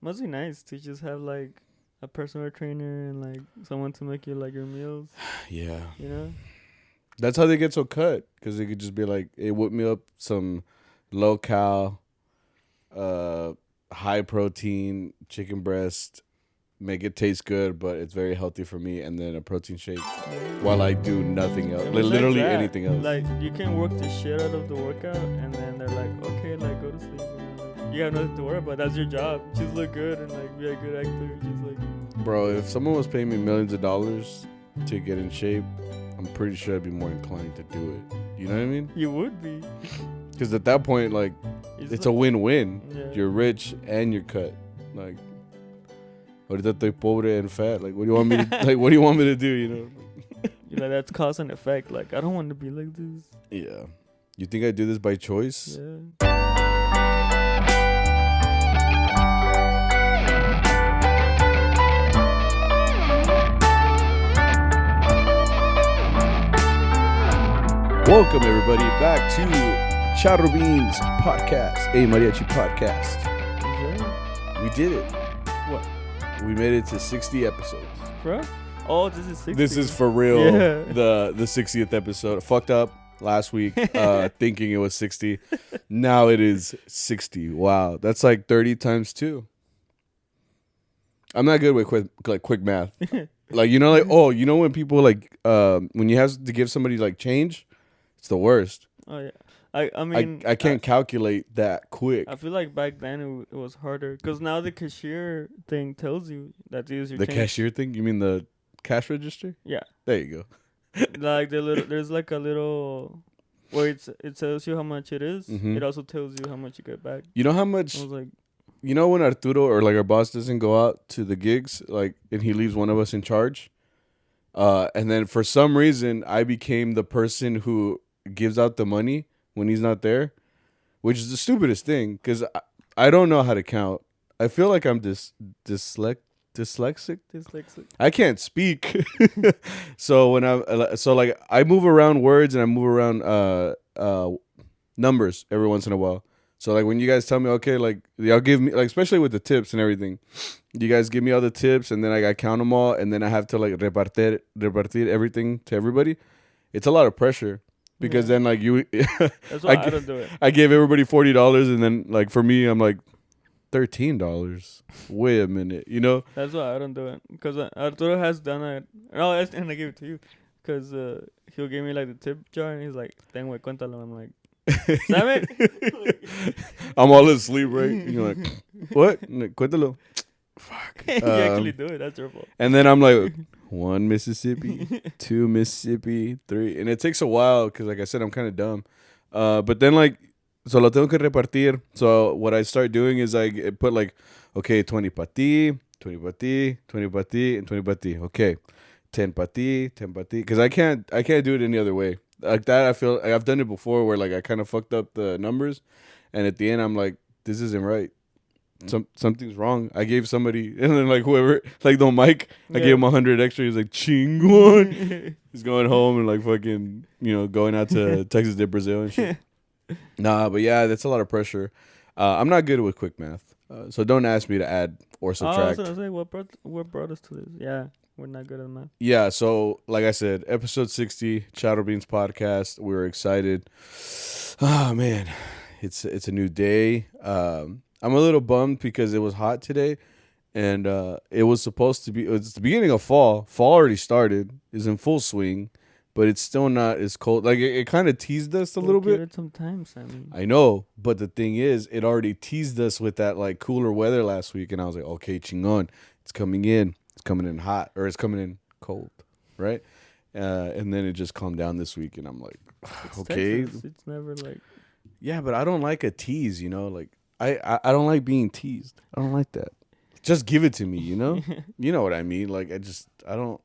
Must be nice to just have like a personal trainer and like someone to make you like your meals. Yeah. You know. That's how they get so cut, because they could just be like, "Hey, whip me up some low cal, uh, high protein chicken breast, make it taste good, but it's very healthy for me, and then a protein shake." While I do nothing else, And like besides literally that, anything else. like you can work the shit out of the workout, and then they're like, okay, like go to sleep. Like, you have nothing to worry about. That's your job. Just look good and like be a good actor. Just like. Bro, if someone was paying me millions of dollars to get in shape, I'm pretty sure I'd be more inclined to do it. You know what I mean? You would be. Because at that point, like, it's like, a win-win. Yeah. You're rich and you're cut. Like, ahorita estoy pobre and fat. Like, what do you want me to? Like, what do you want me to do? You know? You're like, that's cause and effect. Like, I don't want to be like this. Yeah. You think I do this by choice? Yeah. Welcome everybody back to CharroBeans podcast, a Mariachi podcast. We did it. What? We made it to 60 episodes. Bro? Oh, this is 60. This is for real. Yeah. The 60th episode. Fucked up last week, thinking it was 60. Now it is 60. Wow, that's like 30 times 2. I'm not good with quick math. Like, you know, like, oh, you know when people like when you have to give somebody like change, it's the worst. Oh yeah. I mean I can't calculate that quick. I feel like back then it was harder because now the cashier thing tells you that these are The change. cashier thing? You mean the cash register? Yeah. There you go. Like there's like a little where it tells you how much it is. Mhm. It also tells you how much you get back. You know how much? I was like, You know when Arturo or like our boss doesn't go out to the gigs, like, and he leaves one of us in charge, and then for some reason I became the person who gives out the money when he's not there, which is the stupidest thing because I don't know how to count. I feel like I'm dyslexic. dyslexic. I can't speak, so when I move around words and I move around numbers every once in a while. So like when you guys tell me, okay, like y'all give me, like, especially with the tips and everything, you guys give me all the tips and then I count them all and then I have to like repartir everything to everybody. It's a lot of pressure because then like you, That's why I don't do it. I gave everybody $40 and then like for me I'm like $13. Wait a minute, you know? That's why I don't do it because Arturo has done it. No, and I gave it to you because he'll give me like the tip jar and he's like, "Ten güey, cuéntalo." I'm like, "Sammy." I'm all asleep, right? And you're like, what? I'm like, cuéntalo. Fuck. You actually do it. That's your fault. And then I'm like, 1 Mississippi, 2 Mississippi, 3. And it takes a while because, like I said, I'm kind of dumb. But then, like, so lo tengo que repartir. So what I start doing is I put, like, okay, 20 pa ti, 20 pa ti, 20 pa ti, and 20 pa ti. Okay, 10 pa ti, 10 pa ti. Because I can't do it any other way. Like that, I feel like I've done it before where, like, I kind of fucked up the numbers. And at the end, I'm like, this isn't right. Something's wrong. I gave somebody, and then like whoever, like the Mike, I gave him 100 extra. He's like, chingon. He's going home and like fucking, you know, going out to Texas de Brazil and shit. Nah, but yeah, that's a lot of pressure. I'm not good with quick math, so don't ask me to add or subtract. I was gonna say what brought us to this. Yeah, we're not good at math. Yeah, so like I said, episode 60, CharroBeans podcast. We're excited. Oh man, it's a new day. I'm a little bummed because it was hot today, and it was supposed to be. It's the beginning of fall. Fall already started. Is in full swing, but it's still not as cold. Like it kind of teased us a little bit. Give it some time, Sammy. I know, but the thing is, it already teased us with that like cooler weather last week, and I was like, okay, chingon, it's coming in. It's coming in hot, or it's coming in cold, right? And then it just calmed down this week, and I'm like, okay, Texas. It's never like. Yeah, but I don't like a tease, you know, like. I don't like being teased. I don't like that. Just give it to me, you know? You know what I mean? Like, I don't.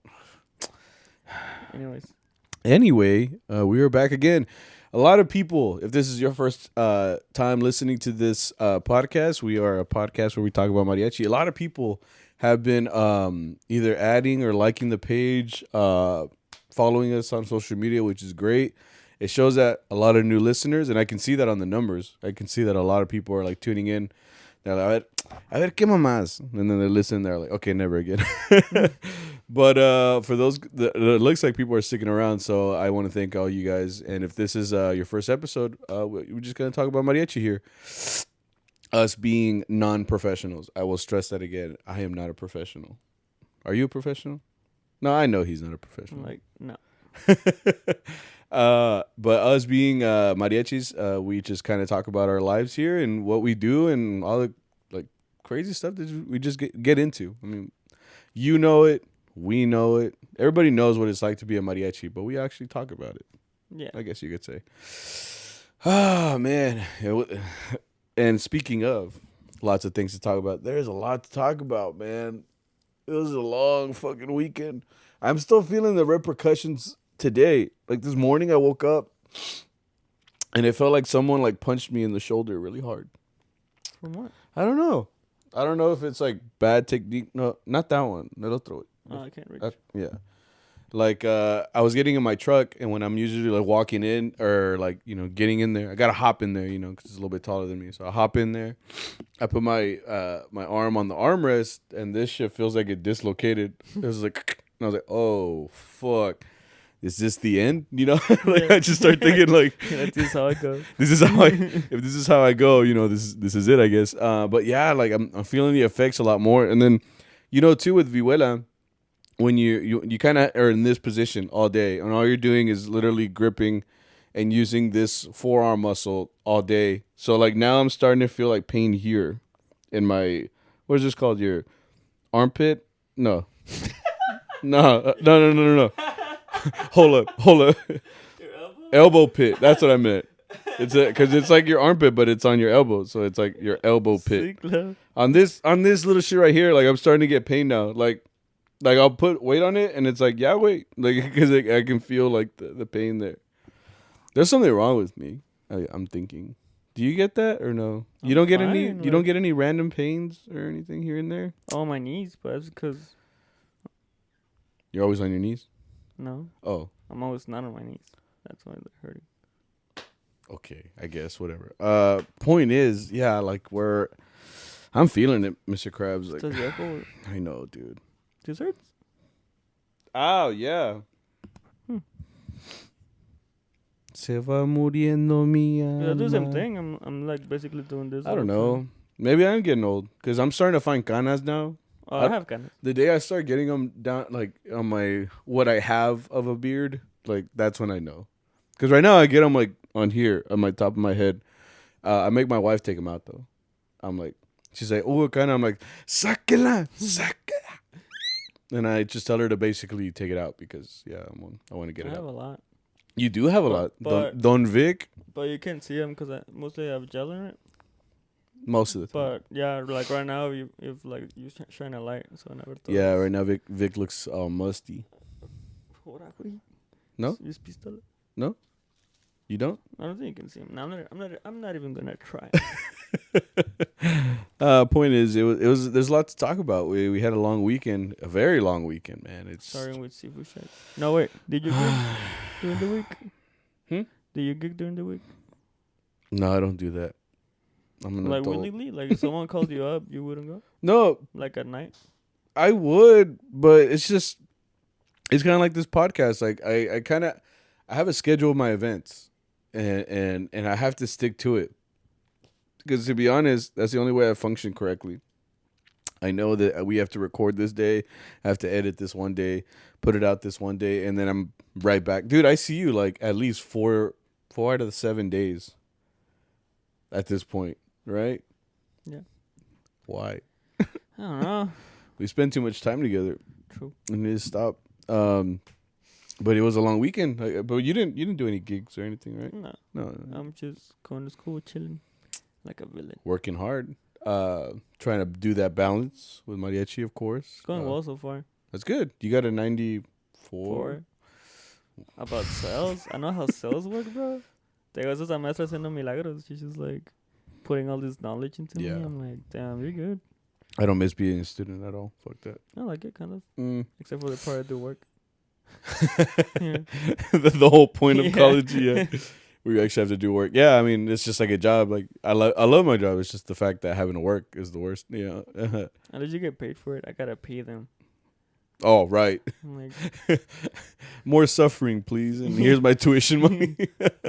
Anyway, we are back again. A lot of people, if this is your first time listening to this podcast, we are a podcast where we talk about mariachi. A lot of people have been either adding or liking the page, following us on social media, which is great. It shows that a lot of new listeners, and I can see that on the numbers. I can see that a lot of people are like tuning in They're like, a ver, ¿qué mamás? And then they listen. They're like, okay, never again. But for those, it looks like people are sticking around. So I want to thank all you guys. And if this is your first episode, we're just gonna talk about mariachi here. Us being non-professionals. I will stress that again. I am not a professional. Are you a professional? No, I know he's not a professional. Like, no. But us being mariachis, we just kind of talk about our lives here and what we do and all the like crazy stuff that we just get into. I mean, you know it, we know it. Everybody knows what it's like to be a mariachi, but we actually talk about it. Yeah. I guess you could say. Oh man. And speaking of lots of things to talk about, there's a lot to talk about, man. It was a long fucking weekend. I'm still feeling the repercussions today. Like this morning I woke up and it felt like someone like punched me in the shoulder really hard. From what? I don't know. I don't know if it's like bad technique. No, not that one. El otro. Oh, I can't reach. Yeah. Like I was getting in my truck, and when I'm usually like walking in or like getting in there, I gotta hop in there, because it's a little bit taller than me. So I hop in there. I put my my arm on the armrest, and this shit feels like it dislocated. It was like, and I was like, oh fuck, is this the end? Like I just start thinking like, this is how I go. This is how if this is how I go, this is it, I guess. But yeah, like I'm feeling the effects a lot more, and then too with vihuela. When you kind of are in this position all day, and all you're doing is literally gripping and using this forearm muscle all day. So like now I'm starting to feel like pain here in my, what is this called? Your armpit? No. No. Hold up. Your elbow? Elbow pit. That's what I meant. It's because it's like your armpit, but it's on your elbow, so it's like your elbow pit. On this little shit right here, like I'm starting to get pain now. Like I'll put weight on it, and it's like, yeah, wait, like because I can feel like the pain there. There's something wrong with me. I'm thinking. Do you get that or no? You don't get any. You don't get any random pains or anything here and there. Oh, my knees, but that's because You're always on your knees. No. Oh. I'm always not on my knees. That's why they're hurting. Okay, I guess whatever. Point is, yeah, like I'm feeling it, Mr. Krabs. Like, I know, dude. This hurts? Oh, yeah. Se va muriendo mi alma. Yeah, I do the same thing. I'm like basically doing this. I don't know. Maybe I'm getting old because I'm starting to find canas now. Oh, I have canas. The day I start getting them down, like on my what I have of a beard, like that's when I know. Because right now I get them like on here, on my top of my head. I make my wife take them out though. I'm like, she's like, oh, cana. I'm like, sáquela. And I just tell her to basically take it out because, yeah, I want to get it out. I have a lot. You do have a lot. Don Vic? But you can't see them because I mostly have gel in it. Most of the time. But, yeah, like right now, if like you shine a light, so I never thought. Yeah, right now Vic looks musty. No? No? You don't? I don't think you can see him. No, I'm not even gonna try. Point is, it was. There's a lot to talk about. We had a long weekend, a very long weekend, man. It's starting with seafood shit. No, wait. Did you gig during the week? Did you gig during the week? No, I don't do that. I'm an adult. Willingly? Like if someone called you up, you wouldn't go? No. Like at night? I would, but it's kind of like this podcast. Like I have a schedule of my events. And I have to stick to it because, to be honest, that's the only way I function correctly. I know that we have to record this day, I have to edit this one day, put it out this one day, and then I'm right back. Dude, I see you like at least four out of the 7 days at this point, right? Yeah. Why? I don't know. We spend too much time together. True. We need to stop. But it was a long weekend. But you didn't do any gigs or anything, right? No. I'm just going to school, chilling, like a villain. Working hard. Trying to do that balance with mariachi, of course. It's going well so far. That's good. You got a 94. About sales? I know how sales work, bro. There was esa maestra haciendo milagros. She's just like putting all this knowledge into me. I'm like, damn, you're good. I don't miss being a student at all. Fuck that. I like it, kind of. Except for the part I do work. The whole point of college, yeah. where you actually have to do work. Yeah, I mean, it's just like a job. Like I love my job. It's just the fact that having to work is the worst. Unless you get paid for it, I gotta pay them. Oh, right. I'm like, more suffering, please. And here's my tuition money.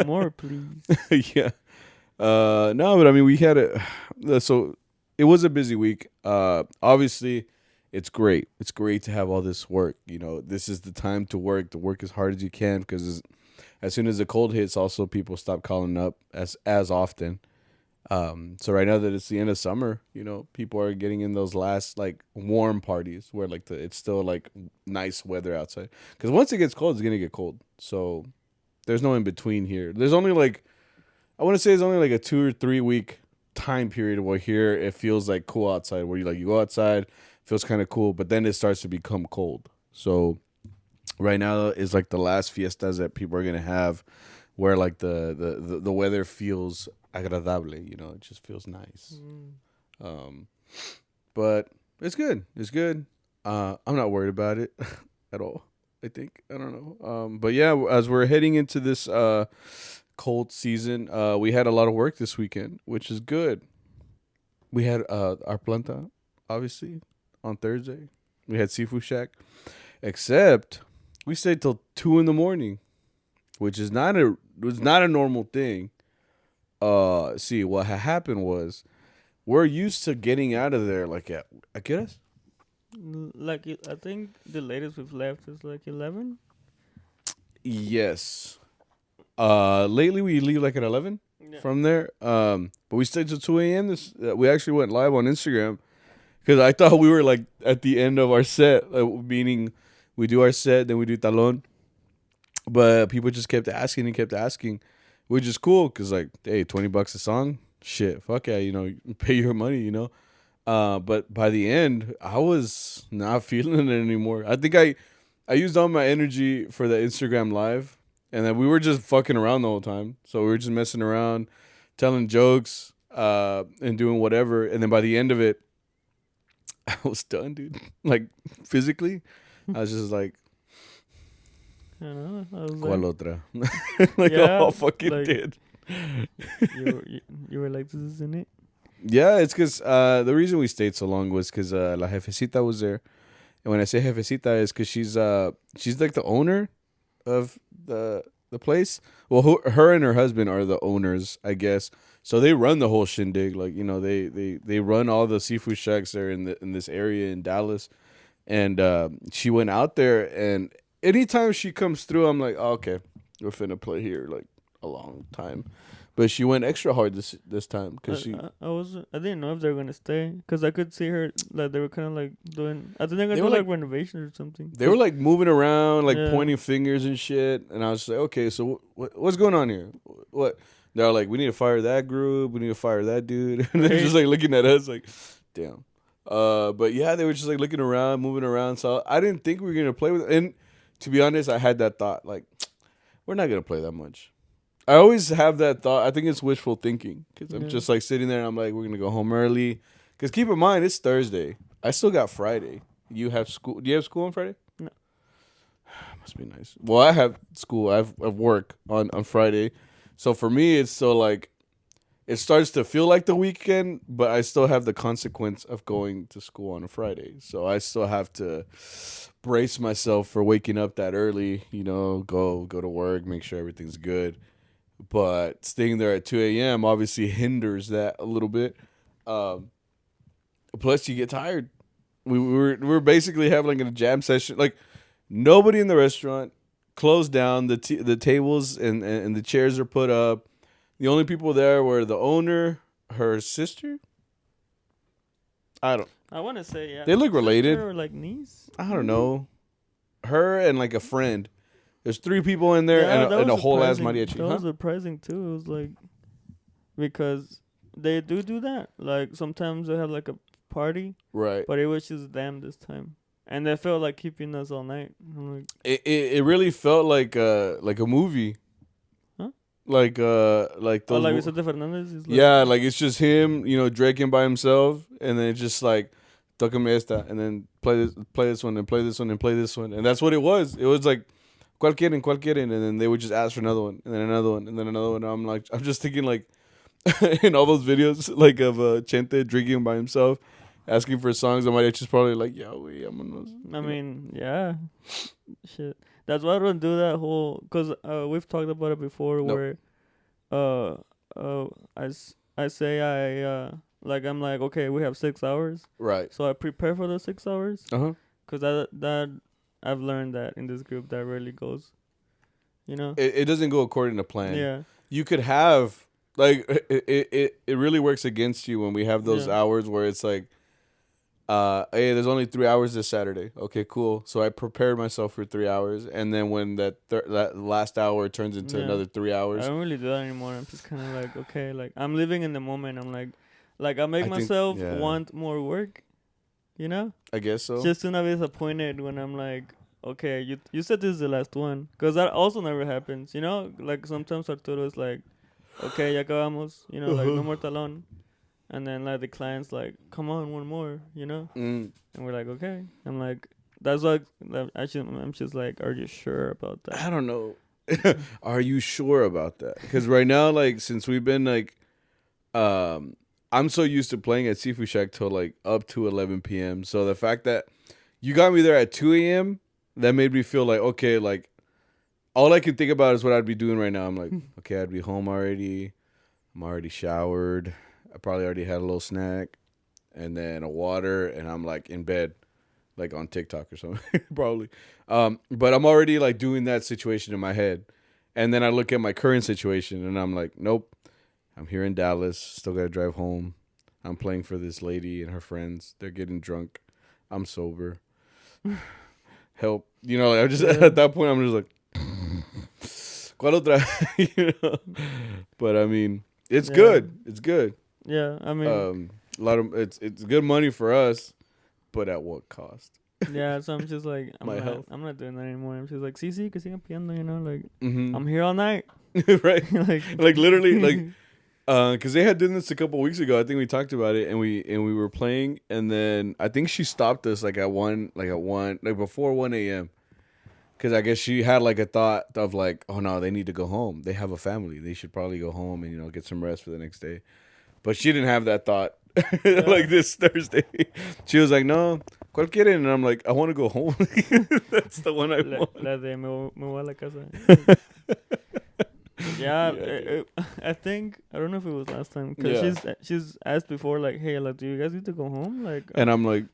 more, please. Yeah. No, but I mean, we had so it was a busy week. Obviously, it's great. It's great to have all this work. You know, this is the time to work. To work as hard as you can because as soon as the cold hits, also people stop calling up as often. So right now that it's the end of summer, you know, people are getting in those last like warm parties where like it's still like nice weather outside. Because once it gets cold, it's gonna get cold. So there's no in between here. There's only like I want to say it's only like a 2 or 3 week time period where here it feels like cool outside. Where you go outside, feels kind of cool, but then it starts to become cold. So right now is like the last fiestas that people are gonna have, where like the weather feels agradable, you know, it just feels nice. But it's good. It's good. I'm not worried about it at all. I think I don't know. But yeah, as we're heading into this cold season, we had a lot of work this weekend, which is good. We had our planta, obviously, on Thursday. We had Seafood Shack, except we stayed till 2 a.m, which is not a normal thing. See, what happened was we're used to getting out of there like at get us. Like I think the latest we've left is like 11. Yes. Lately we leave like at 11 from there. But we stayed till 2 a.m. We actually went live on Instagram because I thought we were like at the end of our set, meaning we do our set, then we do talon. But people just kept asking, which is cool because like, hey, $20 a song, shit, fuck yeah, you know, pay your money, you know. But by the end, I was not feeling it anymore. I think I used all my energy for the Instagram live, and then we were just fucking around the whole time. So we were just messing around, telling jokes, and doing whatever. And then by the end of it, I was done, dude. Like physically, I was just like, I don't know. I was ¿Cuál like, otra? Like, yeah, all fucking like, did. you were like, this isn't it. Yeah, it's because the reason we stayed so long was because La Jefecita was there. And when I say Jefecita, it's because she's like the owner of the place. Well, her and her husband are the owners, I guess. So they run the whole shindig. Like, you know, they run all the seafood shacks there in this area in Dallas. And she went out there, and anytime she comes through, I'm like, oh, okay, we're finna play here like a long time. But she went extra hard this time because I didn't know if they were gonna stay because I could see her like they were kind of like doing. I think they're gonna do were like renovations or something. they were like moving around, like Yeah. pointing fingers and shit. And I was like, okay, so what's going on here? What? They're like, we need to fire that group. We need to fire that dude. And they're just like looking at us like, damn. But yeah, they were just like looking around, moving around. So I didn't think we were gonna play with it. And to be honest, I had that thought like, we're not gonna play that much. I always have that thought. I think it's wishful thinking because I'm just like sitting there and I'm like, we're gonna go home early. Because keep in mind, it's Thursday. I still got Friday. You have school? Do you have school on Friday? No. Must be nice. Well, I have school. I have work on Friday. So for me, it's still like it starts to feel like the weekend, but I still have the consequence of going to school on a Friday. So I still have to brace myself for waking up that early. You know, go to work, make sure everything's good. But staying there at 2 a.m. obviously hinders that a little bit. Plus, you get tired. We were basically having like a jam session. Like nobody in the restaurant, closed down. The tables and the chairs are put up. The only people there were the owner, her sister. I want to say yeah. They look related. Sister or like niece. I don't know. Her and like a friend. There's 3 people in there and a whole ass mariachi. That was surprising too. It was like because they do that. Like sometimes they have like a party, right? But it was just them this time, and they felt like keeping us all night. I'm like, it really felt like a movie. Huh? Like those. Like Vicente Fernandez. Is like, yeah, like it's just him, you know, drinking by himself, and then it's just like Tócame esta, and then play this one, and play this one, and play this one, and that's what it was. It was like ¿Cuál quieren? ¿Cuál quieren? And then they would just ask for another one, and then another one, and then another one. I'm just thinking like, in all those videos like of Chente drinking by himself, asking for songs. Mariachi's probably like, yeah, I mean, yeah, shit. That's why I don't do that whole. Cause we've talked about it before, Nope. where I say like I'm like, okay, we have 6 hours, right. so I prepare for those 6 hours. Uh huh. Cause that I've learned that in this group that rarely goes. You know. It doesn't go according to plan. Yeah. You could have like it really works against you when we have those hours where it's like, hey, there's only 3 hours this Saturday. Okay, cool. So I prepared myself for 3 hours, and then when that last hour turns into another 3 hours. I don't really do that anymore. I'm just kind of like, okay, like I'm living in the moment. I'm like I make myself want more work, you know? I guess so. Just to not be disappointed when I'm like, okay, you said this is the last one, because that also never happens, you know? Like sometimes Arturo is like, okay, ya acabamos, you know, like no more talón. And then like the client's like, come on, one more, you know? And we're like, okay. I'm like, that's like, actually, I'm just like, are you sure about that? I don't know. Are you sure about that? Because right now, like, since we've been like, I'm so used to playing at Seafood Shack till like up to 11 p.m. So the fact that you got me there at 2 a.m., that made me feel like, okay, like, all I can think about is what I'd be doing right now. I'm like, okay, I'd be home already. I'm already showered. I probably already had a little snack and then a water, and I'm like in bed, like on TikTok or something, probably. But I'm already like doing that situation in my head. And then I look at my current situation and I'm like, nope, I'm here in Dallas, still got to drive home. I'm playing for this lady and her friends. They're getting drunk. I'm sober. Help. You know, like, I'm just at that point, I'm just like, ¿cuál otra? You know? But I mean, it's good. It's good. Yeah, I mean, a lot of it's good money for us, but at what cost? Yeah, so I'm just like, I'm not doing that anymore. I'm just like, sí, que sigan pidiendo, you know, like, I'm here all night. Right. like literally, like, because they had done this a couple weeks ago. I think we talked about it, and we were playing, and then I think she stopped us like before 1 a.m. Because I guess she had like a thought of like, oh no, they need to go home. They have a family. They should probably go home and, you know, get some rest for the next day. But she didn't have that thought. Like this Thursday, she was like, "No, ¿cuál quieren?" And I'm like, "I want to go home." That's the one I want. La de me voy a la casa. I think I don't know if it was last time, because she's asked before, like, "Hey, like, do you guys need to go home?" Like, and I'm like,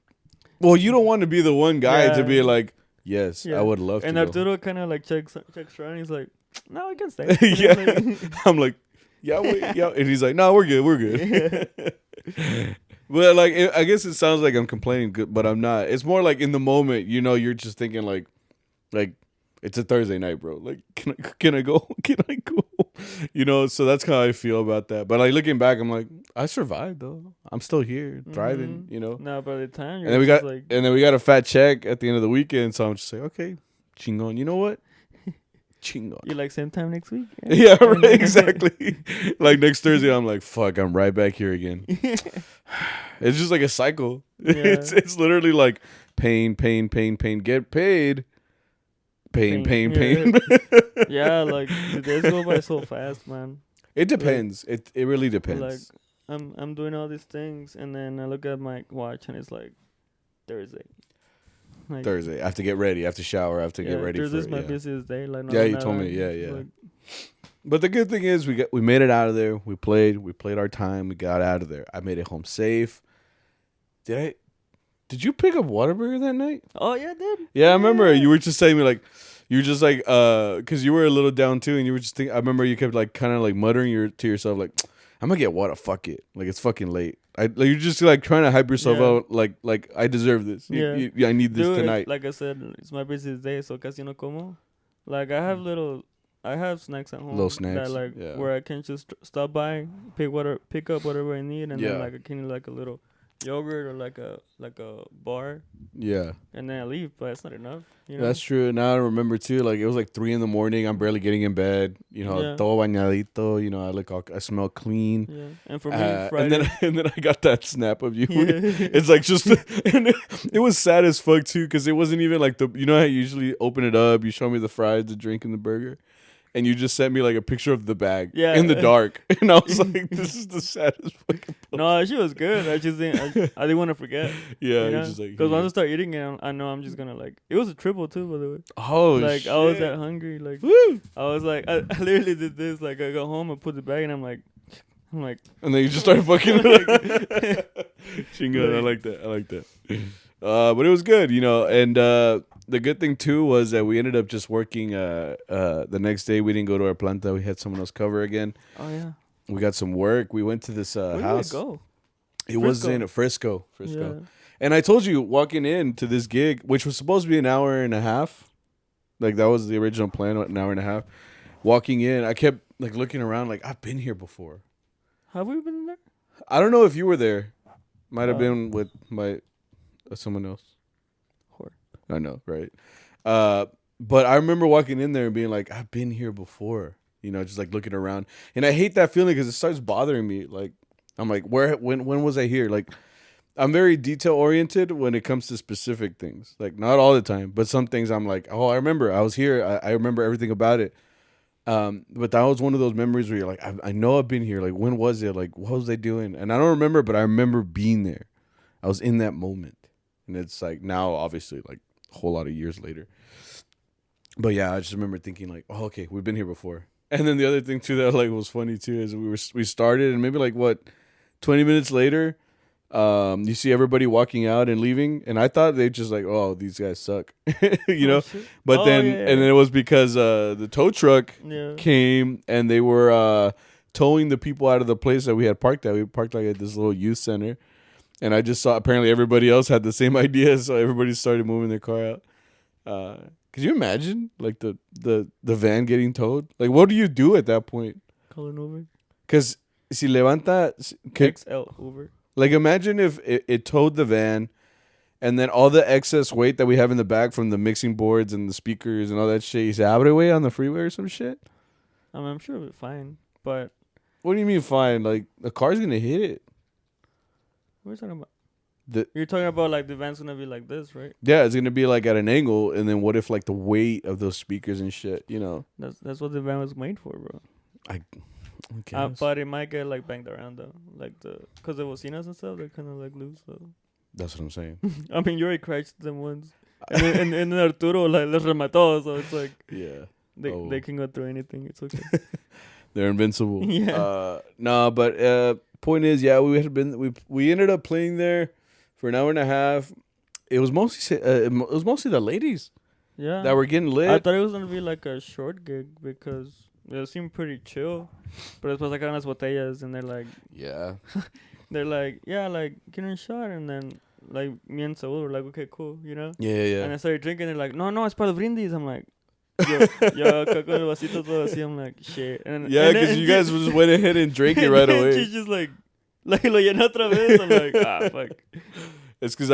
"Well, you don't want to be the one guy to be like, yes, I would love to." And Arturo kind of like checks around. He's like, "No, I can stay." I'm like, "Yeah, wait, yeah," and he's like, "No, we're good." Well, like, I guess it sounds like I'm complaining, but I'm not. It's more like in the moment, you know, you're just thinking like it's a Thursday night, bro. Like, can I go? Can I go? You know, so that's how I feel about that. But like looking back, I'm like, I survived though. I'm still here, thriving. You know. No, by the time and then we got a fat check at the end of the weekend, so I'm just like, okay, chingon. You know what? Chingon. You like same time next week? Yeah, right, exactly. Like next Thursday, I'm like, fuck, I'm right back here again. It's just like a cycle. Yeah. It's literally like pain, get paid. Pain. Yeah, like the days go by so fast, man. It depends. Like, it really depends. Like I'm doing all these things, and then I look at my watch, and it's like Thursday. Like, Thursday. I have to get ready. I have to shower. I have to get ready. Thursday's my busiest day. Like, yeah, you told me. Yeah. Like, but the good thing is we made it out of there. We played our time. We got out of there. I made it home safe. Did you pick up Whataburger that night? Oh yeah, I did. Yeah, I remember you were just saying me like, you were just like, because you were a little down too, and you were just thinking. I remember you kept like kind of like muttering to yourself like, I'm gonna get Whata. Fuck it. Like it's fucking late. You're just like trying to hype yourself out. Like I deserve this. I need this tonight. Like I said, it's my busiest day, so casi no como. Like I have snacks at home. Little snacks. That where I can just stop by, pick up whatever I need, and then like I can eat like a little yogurt or like a bar, Yeah. and then I leave. But it's not enough. That's true. Now I remember too. Like it was like 3 a.m. I'm barely getting in bed. Yeah. Todo bañadito. I smell clean. Yeah. And for me, Friday. And then I got that snap of you. Yeah. It's like just, and it was sad as fuck too, because it wasn't even like how you usually open it up, you show me the fries, the drink, and the burger, and you just sent me like a picture of the bag in the dark, and I was like, this is the saddest fucking. No, she was good. I just didn't. I didn't want to forget. Yeah, you know? Just like, because once I start eating it, I know I'm just gonna like. It was a triple too, by the way. Oh, like shit. I was that hungry. Like, woo! I was like, I literally did this. Like, I got home and put the bag, and I'm like, and then you just started fucking. Chinga, I like that. But it was good, and the good thing too was that we ended up just working. The next day we didn't go to our planta. We had someone else cover again. Oh yeah. We got some work. We went to this house. Where did it go? It was in Frisco. Yeah. And I told you, walking in to this gig, which was supposed to be an hour and a half, like that was the original plan, an hour and a half. Walking in, I kept like looking around, like I've been here before. Have we been there? I don't know if you were there. Might have been with someone else. I know, right? But I remember walking in there and being like, I've been here before. Just like looking around, and I hate that feeling because it starts bothering me. Like I'm like, when was I here? Like I'm very detail oriented when it comes to specific things. Like not all the time, but some things I'm like, oh, I remember I was here. I remember everything about it. But that was one of those memories where you're like, I know I've been here. Like when was it? Like what was I doing? And I don't remember, but I remember being there. I was in that moment, and it's like now, obviously, like a whole lot of years later. But yeah, I just remember thinking like, oh, okay, we've been here before. And then the other thing too that like was funny too is we started, and maybe like 20 minutes later, you see everybody walking out and leaving, and I thought they just like, oh, these guys suck, Shit. But then and then it was because the tow truck came and they were towing the people out of the place that we had parked at. We parked like at this little youth center, and I just saw apparently everybody else had the same idea, so everybody started moving their car out. Could you imagine like the van getting towed? Like, what do you do at that point? Call an Uber. Because si levanta XL Uber. Like, imagine if it towed the van, and then all the excess weight that we have in the back from the mixing boards and the speakers and all that shit, you say abre way on the freeway or some shit. I mean, I'm sure it'll be fine, but what do you mean fine? Like the car's gonna hit it. What are you talking about? You're talking about like the van's gonna be like this, right? Yeah, it's gonna be like at an angle, and then what if like the weight of those speakers and shit, That's what the van was made for, bro. I guess. But it might get like banged around though, like because the bocinas and stuff, they're kind of like loose. So that's what I'm saying. I mean, you already crashed them once, and then Arturo like les remató, so it's like they can go through anything. It's okay. They're invincible. Yeah. No, but point is, we ended up playing there for an hour and a half. It was mostly the ladies. Yeah. That were getting lit. I thought it was gonna be like a short gig because it seemed pretty chill, but it was like unas botellas, and they're like, like get in a shot, and then like me and Saul were like, okay, cool, Yeah. And I started drinking. They're like, no, it's para los brindis. I'm like, yo, acá con el vasito todo así. I'm like, shit. Because you guys just went ahead and drank it right away. She's just like lo llené otra vez. I'm like, fuck. It's because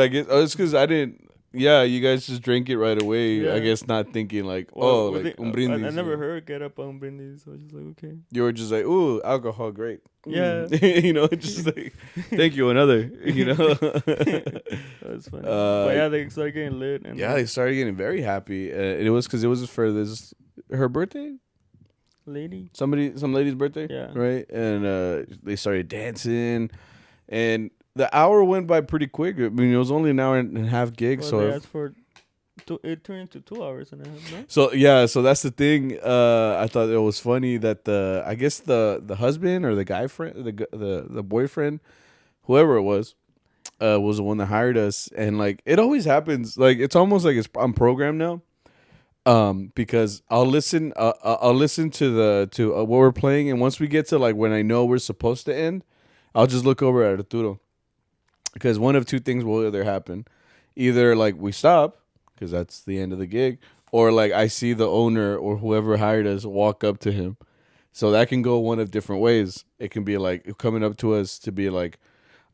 I didn't. Yeah, you guys just drank it right away. Yeah. I guess not thinking like, like un brindis. I never heard get up on brindis, so I was just like, okay. You were just like, ooh, alcohol, great. Yeah. Just like, thank you, another. That's funny. But yeah, they started getting lit. And they started getting very happy. It was because it was for her birthday. Lady. Some lady's birthday. Yeah. Right, and they started dancing, and the hour went by pretty quick. I mean, it was only an hour and a half gig. Well, so it turned into 2 hours and a half. No? So that's the thing. I thought it was funny that the husband or the guy friend, the boyfriend, whoever it was the one that hired us, and like it always happens. Like it's almost like I'm programmed now. Because I'll listen to what we're playing, and once we get to like when I know we're supposed to end, I'll just look over at Arturo. Because one of two things will either happen. Either like we stop, because that's the end of the gig, or like I see the owner or whoever hired us walk up to him. So that can go one of different ways. It can be like coming up to us to be like,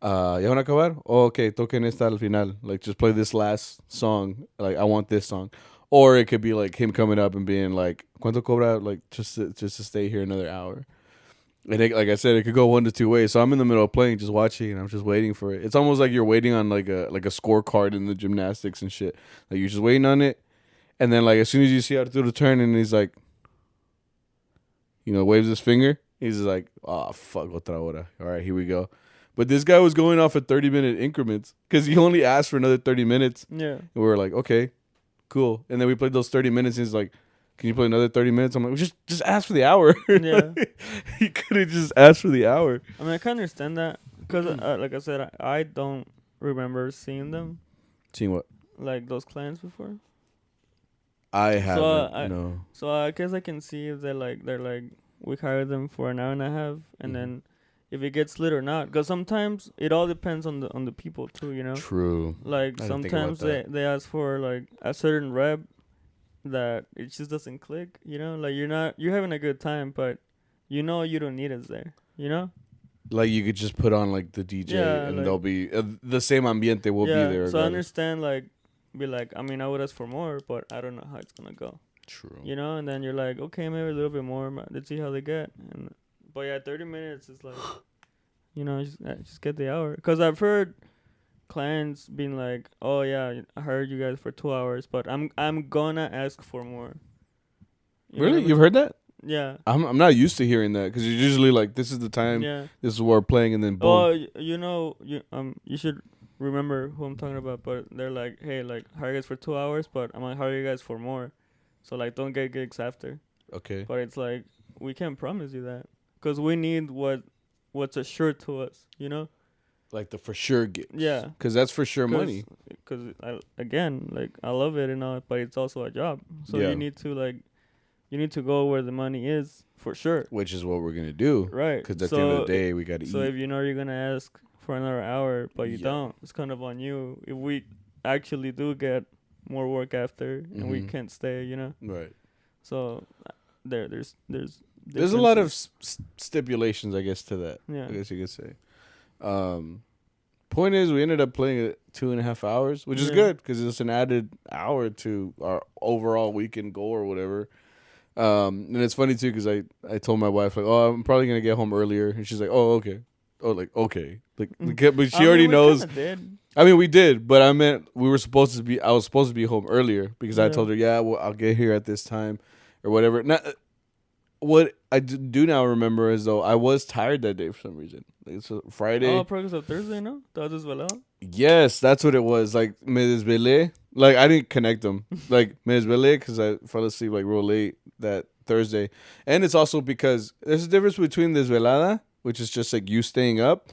¿Ya van a acabar? Oh, okay, toquen esta al final. Like, just play this last song. Like, I want this song. Or it could be like him coming up and being like, ¿Cuánto cobra? Like, just to stay here another hour. And like I said, it could go one to two ways. So I'm in the middle of playing, just watching, and I'm just waiting for it. It's almost like you're waiting on like a scorecard in the gymnastics and shit. Like, you're just waiting on it, and then like as soon as you see Arturo turn, and he's like, waves his finger. He's just like, oh fuck, otra hora. All right, here we go. But this guy was going off at 30-minute increments because he only asked for another 30 minutes. Yeah. And we were like, okay, cool. And then we played those 30 minutes, and he's like, can you play another 30 minutes? I'm like, just ask for the hour. Yeah. He could have just asked for the hour. I mean, I can understand that because, like I said, I don't remember seeing them. Seeing what? Like those clans before. I haven't. No. So I guess I can see if they're like we hired them for an hour and a half, and then if it gets lit or not. Because sometimes it all depends on the people too. True. Like sometimes they ask for like a certain rep that it just doesn't click. Like you're having a good time, but you don't need us there. Like you could just put on like the DJ and like, they'll be the same ambiente will be there. So I understand be like, I mean, I would ask for more, but I don't know how it's gonna go. True. And then you're like, okay, maybe a little bit more. Let's see how they get. But yeah, 30 minutes is like, just get the hour. Cause I've heard clients being like, oh yeah, I heard you guys for 2 hours, but I'm gonna ask for more. Really, you've heard that? Yeah. I'm not used to hearing that because you're usually like, this is the time. Yeah. This is where we're playing, and then boom. Oh, you should remember who I'm talking about. But they're like, hey, like hire you guys for 2 hours, but I'm gonna hire you guys for more. So like, don't get gigs after. Okay. But it's like we can't promise you that because we need what's assured to us. Like the for sure gigs. Yeah. Because that's for sure money. Because I love it and all, but it's also a job. So you need to go where the money is for sure. Which is what we're gonna do. Right. Because at the end of the day, we gotta eat. So if you're gonna ask for another hour, but you don't, it's kind of on you. If we actually do get more work after and we can't stay, Right. So there's a lot of stipulations, I guess, to that. Yeah. I guess you could say. Point is, we ended up playing it 2.5 hours, which is good because it's an added hour to our overall weekend goal or whatever. And it's funny too because I told my wife like, oh, I'm probably gonna get home earlier, and she's like, oh, okay. Oh, like okay, like but she already knows. I mean, we did, but I meant I was supposed to be home earlier because I told her, well, I'll get here at this time or whatever. Not, what I do now remember is though I was tired that day for some reason. Like, it's a Friday. Oh, probably it's a Thursday, no? Yes, that's what it was. Like me desvelé. Like I didn't connect them. Like me desvelé because I fell asleep like real late that Thursday, and it's also because there's a difference between desvelada, which is just like you staying up,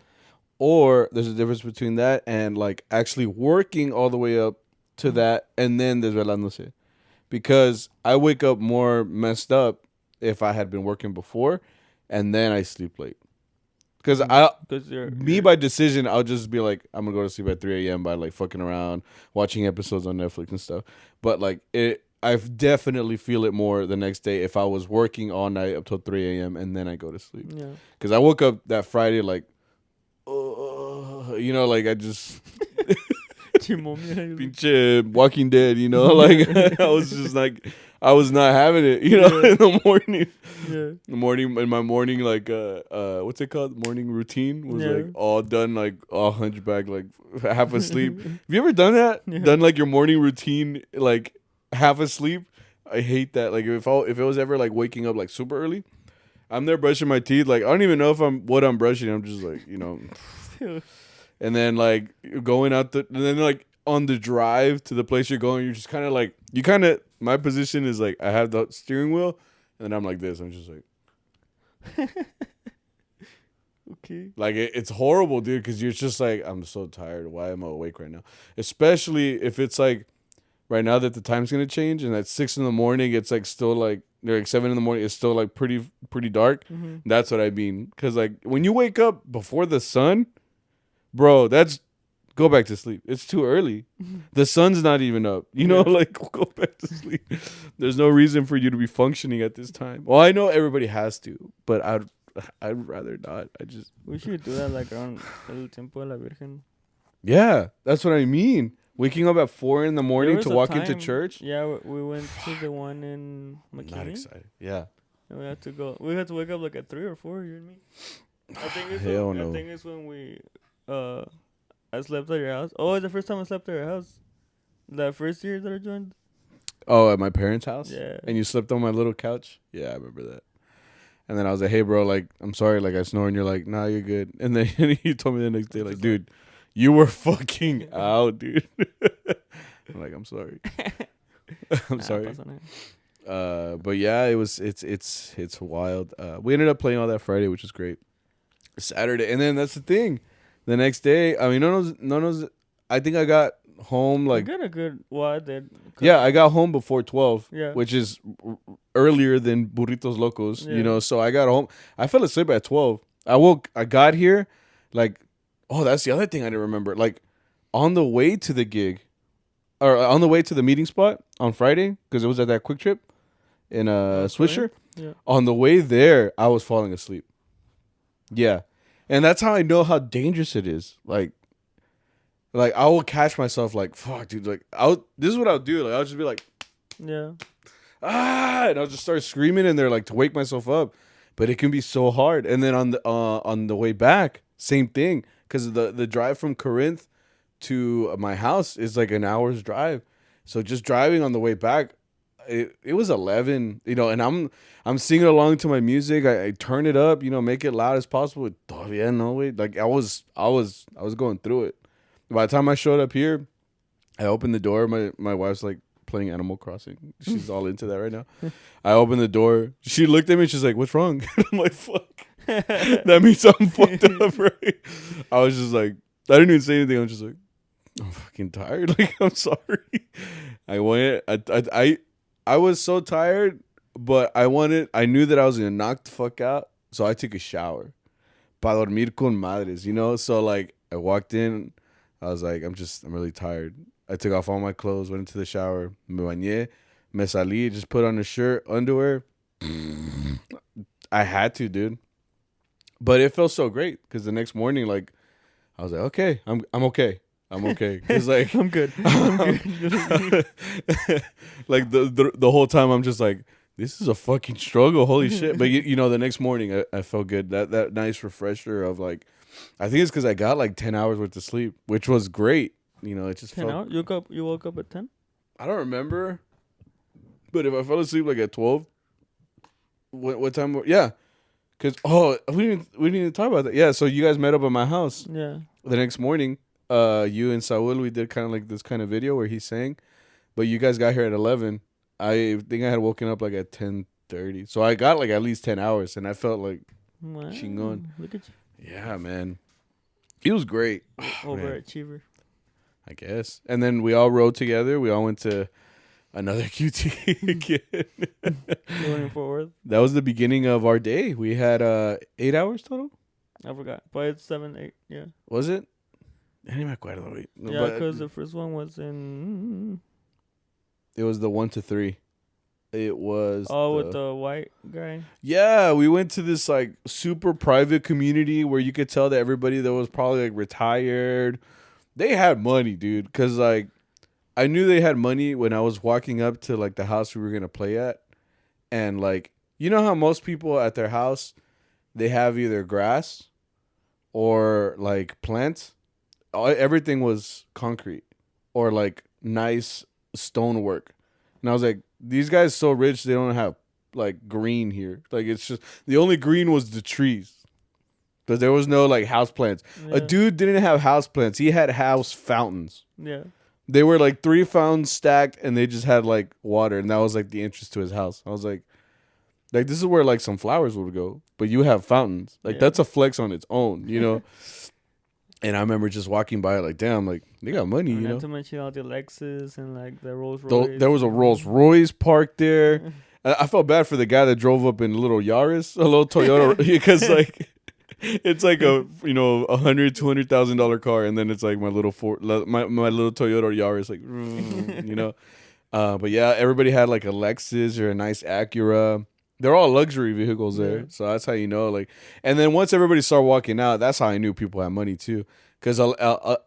or there's a difference between that and like actually working all the way up to that and then desvelándose. Because I wake up more messed up if I had been working before and then I sleep late. Because by decision, I'll just be like, I'm going to go to sleep at 3 a.m. by like fucking around, watching episodes on Netflix and stuff. But like I definitely feel it more the next day if I was working all night up till 3 a.m. and then I go to sleep. Yeah. Because I woke up that Friday like, like I just... Pinche Walking Dead, like I was just like, I was not having it, in the morning. Yeah. In my morning, like, what's it called? Morning routine was like all done, like all hunchback, like half asleep. Have you ever done that? Yeah. Done like your morning routine, like half asleep? I hate that. Like if it was ever like waking up like super early, I'm there brushing my teeth. Like I don't even know if I'm brushing. I'm just like, and then like going out and then like on the drive to the place you're going, you're just kind of like, my position is like I have the steering wheel and then I'm like this. I'm just like, okay. Like it's horrible, dude, because you're just like, I'm so tired. Why am I awake right now? Especially if it's like right now that the time's gonna change and at 6 a.m, it's like still like 7 a.m, it's still like pretty dark. Mm-hmm. That's what I mean. Because like when you wake up before the sun, bro, go back to sleep. It's too early. The sun's not even up. Like go back to sleep. There's no reason for you to be functioning at this time. Well, I know everybody has to, but I'd rather not. We should do that like around El Tiempo de la Virgen. Yeah, that's what I mean. Waking up at 4 in the morning to walk into time. church. Yeah, we went to the one in I'm McKinney. not excited. Yeah. And we had to go. We had to wake up like at 3 or 4. You and me. I think it's Hell when, no. I think it's when I slept at your house. Oh, it's the first time I slept at your house. That first year that I joined. Oh, at my parents' house? Yeah. And you slept on my little couch? Yeah, I remember that. And then I was like, hey, bro, like, I'm sorry, like, I snore. And you're like, nah, you're good. And then you told me the next day, like, dude, you were fucking out, dude. I'm like, I'm sorry. I'm sorry. But yeah, it's wild. We ended up playing all that Friday, which is great. Saturday. And then that's the thing. The next day, I mean, no, I think I got home like I got a good yeah, I got home before 12, yeah, which is earlier than Burritos Locos, yeah. you know. So I got home. I fell asleep at 12. I got here, like, oh, that's the other thing I didn't remember. Like, on the way to the gig, or on the way to the meeting spot on Friday, because it was at that Quick Trip in Swisher. Yeah. On the way there, I was falling asleep. Yeah, and that's how I know how dangerous it is. Like I will catch myself like, fuck, dude. Like, this is what I'll do. Like, I'll just be like, yeah, and I'll just start screaming in there, like, to wake myself up. But it can be so hard. And then on the way back, same thing, because the drive from Corinth to my house is like an hour's drive. So just driving on the way back, it was 11, you know, and I'm singing along to my music. I turn it up, you know, make it loud as possible. Todavía no, wait, like I was going through it. By the time I showed up here, I opened the door. My wife's like playing Animal Crossing. She's all into that right now. I opened the door. She looked at me. She's like, "What's wrong?" I'm like, "Fuck." That means I'm fucked up, right? I was just like, I didn't even say anything. I was just like, I'm fucking tired. Like, I'm sorry. I went. I was so tired, but I knew that I was gonna knock the fuck out, so I took a shower. Pa dormir con madres, you know. So like, I walked in. I was like, I'm really tired. I took off all my clothes, went into the shower, me bañé, me salí, just put on a shirt, underwear. I had to, dude. But it felt so great because the next morning, like, I was like, okay, I'm okay. I'm okay. It's like I'm good. Like the whole time, I'm just like, this is a fucking struggle. Holy shit! But you know, the next morning, I felt good. That nice refresher of like, I think it's because I got like 10 hours worth of sleep, which was great. You know, it just 10 hours? You woke up at 10? I don't remember, but if I fell asleep like at 12, what time? Yeah, because we didn't even talk about that. Yeah, so you guys met up at my house. Yeah. The next morning, you and Saul, we did kind of like this kind of video where he sang, but you guys got here at 11. I think I had woken up like at 10:30, so I got like at least 10 hours, and I felt like chingon. Look at you. Yeah, man, he was great. Overachiever. I guess. And then we all rode together. We all went to another QT again. Going forward. That was the beginning of our day. We had 8 hours total. I forgot, but it's 7, 8. Yeah. Was it? I don't me acuerdo. Wait. Yeah, because the first one was in. It was the 1 to 3. It was. With the white guy. Yeah, we went to this like super private community where you could tell that everybody that was probably like retired. They had money, dude. Because like, I knew they had money when I was walking up to like the house we were gonna play at, and like, you know how most people at their house, they have either grass, or like plants. Everything was concrete, or like nice stonework. And I was like, these guys so rich they don't have like green here. Like, it's just the only green was the trees. Because there was no like house plants. Yeah. A dude didn't have house plants. He had house fountains. Yeah. They were like 3 fountains stacked, and they just had like water, and that was like the entrance to his house. I was like this is where like some flowers would go, but you have fountains. Like, that's a flex on its own, you know. And I remember just walking by, like, damn, like, they got money, you know. Not to mention all the Lexus and like the Rolls Royce. There was a Rolls Royce parked there. I felt bad for the guy that drove up in a little Yaris, a little Toyota, because like, it's like a $100,000-$200,000 car, and then it's like my little my little Toyota Yaris, like, you know. But yeah, everybody had like a Lexus or a nice Acura. they're all luxury vehicles there. Yeah. So that's how you know. Like, and then once everybody started walking out, that's how I knew people had money too. Because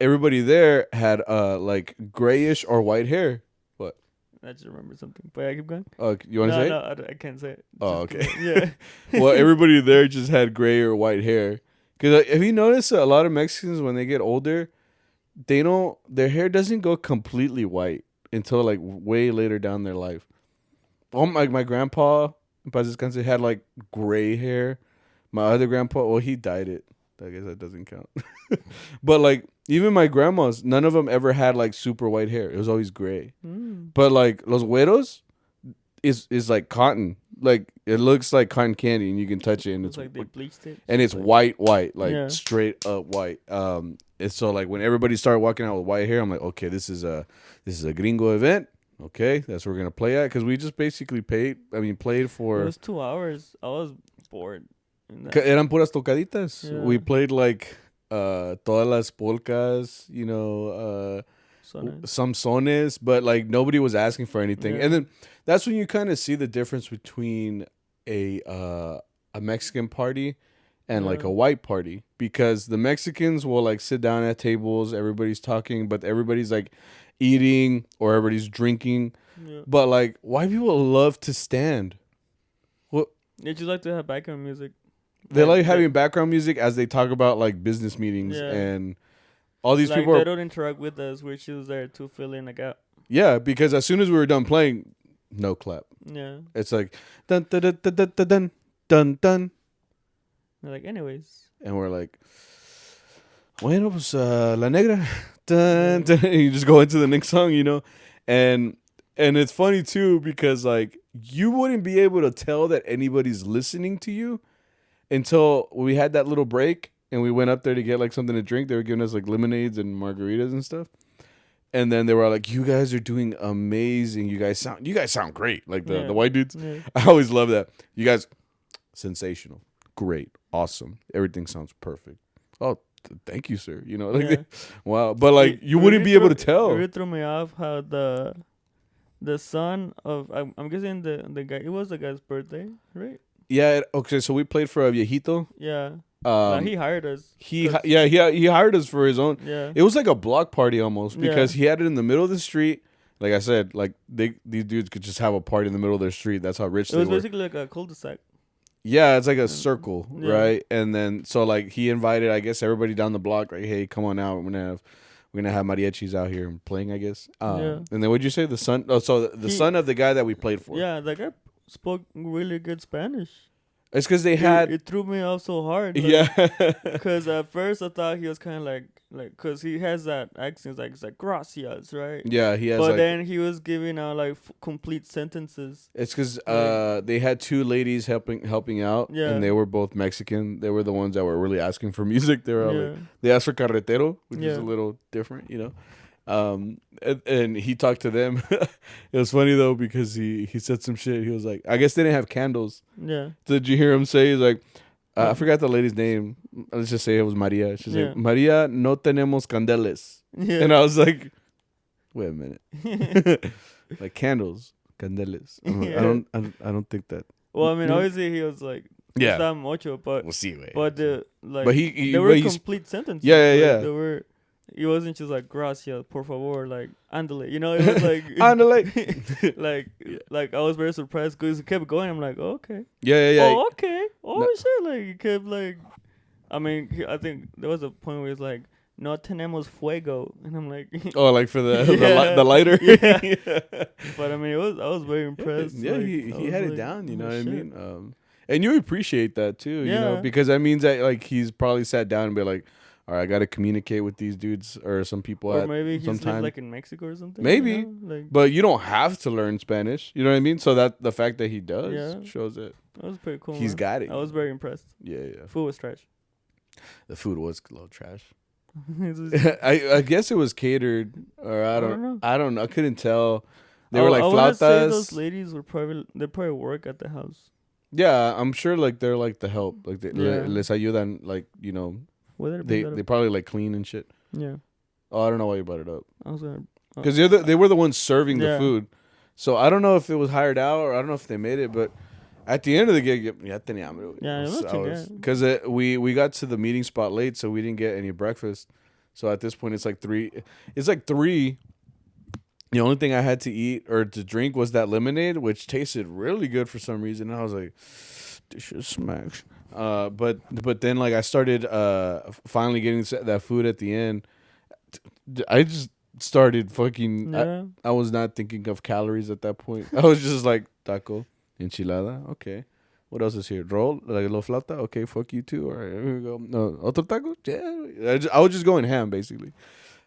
everybody there had like grayish or white hair. What? I just remember something. But yeah, keep going. Oh, you want to say? No, It? I can't say it. Oh, Just okay. Yeah. Well, everybody there just had gray or white hair. Because have you noticed a lot of Mexicans when they get older, their hair doesn't go completely white until like way later down their life. Oh, my grandpa, in paz descanse, had like gray hair. My other grandpa, well, he dyed it. I guess that doesn't count. But like even my grandmas, none of them ever had like super white hair. It was always gray. But like los güeros is like cotton. Like it looks like cotton candy, and you can touch it, and it's like they bleached it. and it's white, like straight up white. It's so like when everybody started walking out with white hair, I'm like, okay, this is a gringo event. Okay, that's where we're gonna play at, because we just basically played for. It was 2 hours. I was bored. Eran puras tocaditas. Yeah. We played like todas las polkas, some sones, but like nobody was asking for anything. Yeah. And then that's when you kind of see the difference between a Mexican party and like a white party, because the Mexicans will like sit down at tables, everybody's talking, but everybody's like eating or everybody's drinking. Yeah. But like white people love to stand. What? They just like to have background music. They like having background music as they talk about like business meetings and all these people. They don't interact with us. We're just there to fill in a gap. Yeah, because as soon as we were done playing, no clap. Yeah. It's like dun dun dun dun dun dun dun dun. They're like, anyways. And we're like, bueno, pues la negra. Dun, dun. And you just go into the next song, and it's funny too, because like you wouldn't be able to tell that anybody's listening to you until we had that little break and we went up there to get like something to drink. They were giving us like lemonades and margaritas and stuff. And then they were like, "You guys are doing amazing. You guys sound great." Like the white dudes. Yeah. I always love that. You guys, sensational, great, awesome. Everything sounds perfect. Oh, thank you, sir. Wow. But like you wouldn't be able to tell. It really threw me off how the son of I'm guessing the guy, it was the guy's birthday, right? Yeah. Okay. So we played for a viejito. Yeah. He hired us. He hired us for his own. Yeah. It was like a block party almost, because he had it in the middle of the street. Like I said, like these dudes could just have a party in the middle of their street. That's how rich they were. It was basically like a cul-de-sac. Yeah, it's like a circle, right? And then so like he invited, I guess, everybody down the block. Like, hey, come on out. We're gonna have mariachis out here playing, I guess. And then what'd you say? The son? Oh, so the son of the guy that we played for. Yeah, that guy spoke really good Spanish. It's because they had. It threw me off so hard. Like, yeah. Because at first I thought he was kind of like, because he has that accent, it's like gracias, right? Yeah, he has. But then he was giving out like complete sentences. It's because they had two ladies helping out, and they were both Mexican. They were the ones that were really asking for music. They were like, they asked for carretero, which is a little different, And he talked to them. It was funny though, because he said some shit. He was like, I guess they didn't have candles. Yeah. Did you hear him say? He's like, I forgot the lady's name. Let's just say it was Maria. She's like, Maria, no tenemos candeles. Yeah. And I was like, wait a minute. Like candles, candeles. I don't think that. Well, I mean, obviously he was like, está mucho, but we'll see. But they they were complete sentences. Yeah. They were. It wasn't just like gracias, por favor, like andale. It was like andale. like I was very surprised because it kept going. I'm like, oh, okay. Yeah. Oh, okay. Oh shit! Like it kept like, I mean, I think there was a point where it's like, no tenemos fuego, and I'm like, oh, like for the lighter. Yeah. But I mean, I was very impressed. Yeah, like, he had it down. You know what I mean? And you appreciate that too. Because that means that like he's probably sat down and be like, all right, I got to communicate with these dudes or some people. Or maybe he's lived like in Mexico or something. Maybe, but you don't have to learn Spanish. You know what I mean? So that the fact that he does shows it. That was pretty cool. He's got it. I was very impressed. Yeah. Food was trash. The food was a little trash. I guess it was catered, or I don't know. I couldn't tell. They were like flautas. Say those ladies were probably work at the house. Yeah, I'm sure like they're like the help, like les ayudan, like they probably like clean and shit. Yeah. Oh, I don't know why you brought it up. I was gonna. Because they were the ones serving the food, so I don't know if it was hired out or I don't know if they made it, but At the end of the gig, ya tenía hambre. Yeah, because we got to the meeting spot late, so we didn't get any breakfast. So at this point, it's like 3. It's like 3. The only thing I had to eat or to drink was that lemonade, which tasted really good for some reason. And I was like, this shit smacks. But then like I started finally getting that food at the end. I just started fucking. Yeah. I was not thinking of calories at that point. I was just like taco, enchilada, okay. What else is here? Roll, like a little flauta. Okay, fuck you too. All right, here we go. No, otro taco. Yeah, I was just going ham basically.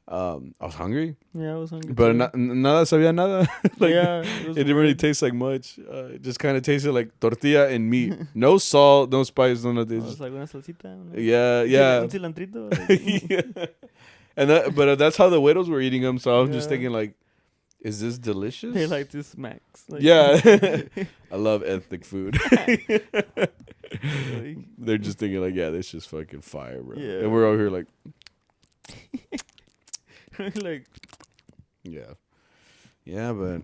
I was hungry. Yeah, I was hungry. But nada sabía nada. Like, yeah, it didn't really taste like much. It just kind of tasted like tortilla and meat. No salt, no spice, no nothing. It's like una salsita. Yeah. Un cilantrito. Yeah. And that's how the widows were eating them. So I'm just thinking like, is this delicious? They like this smacks. Like, yeah. I love ethnic food. They're just thinking like, yeah, this is fucking fire, bro. Yeah. And we're over here like. like, yeah, but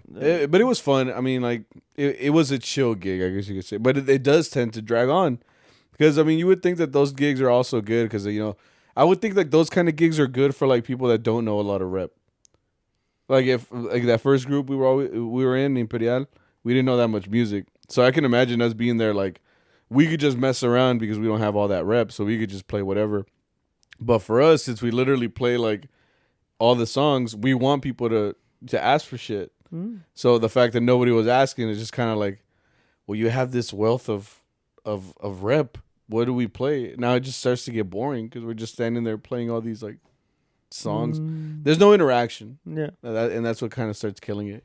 it was fun. I mean, like it was a chill gig, I guess you could say, but it does tend to drag on because I mean, you would think that those gigs are also good because I would think like those kind of gigs are good for like people that don't know a lot of rep. Like if like that first group we were in Imperial, we didn't know that much music, so I can imagine us being there like we could just mess around because we don't have all that rep, so we could just play whatever. But for us, since we literally play like all the songs, we want people to ask for shit. So the fact that nobody was asking is just kind of like, well, you have this wealth of rep. What do we play? Now it just starts to get boring because we're just standing there playing all these like songs. There's no interaction. Yeah. And that's what kind of starts killing it,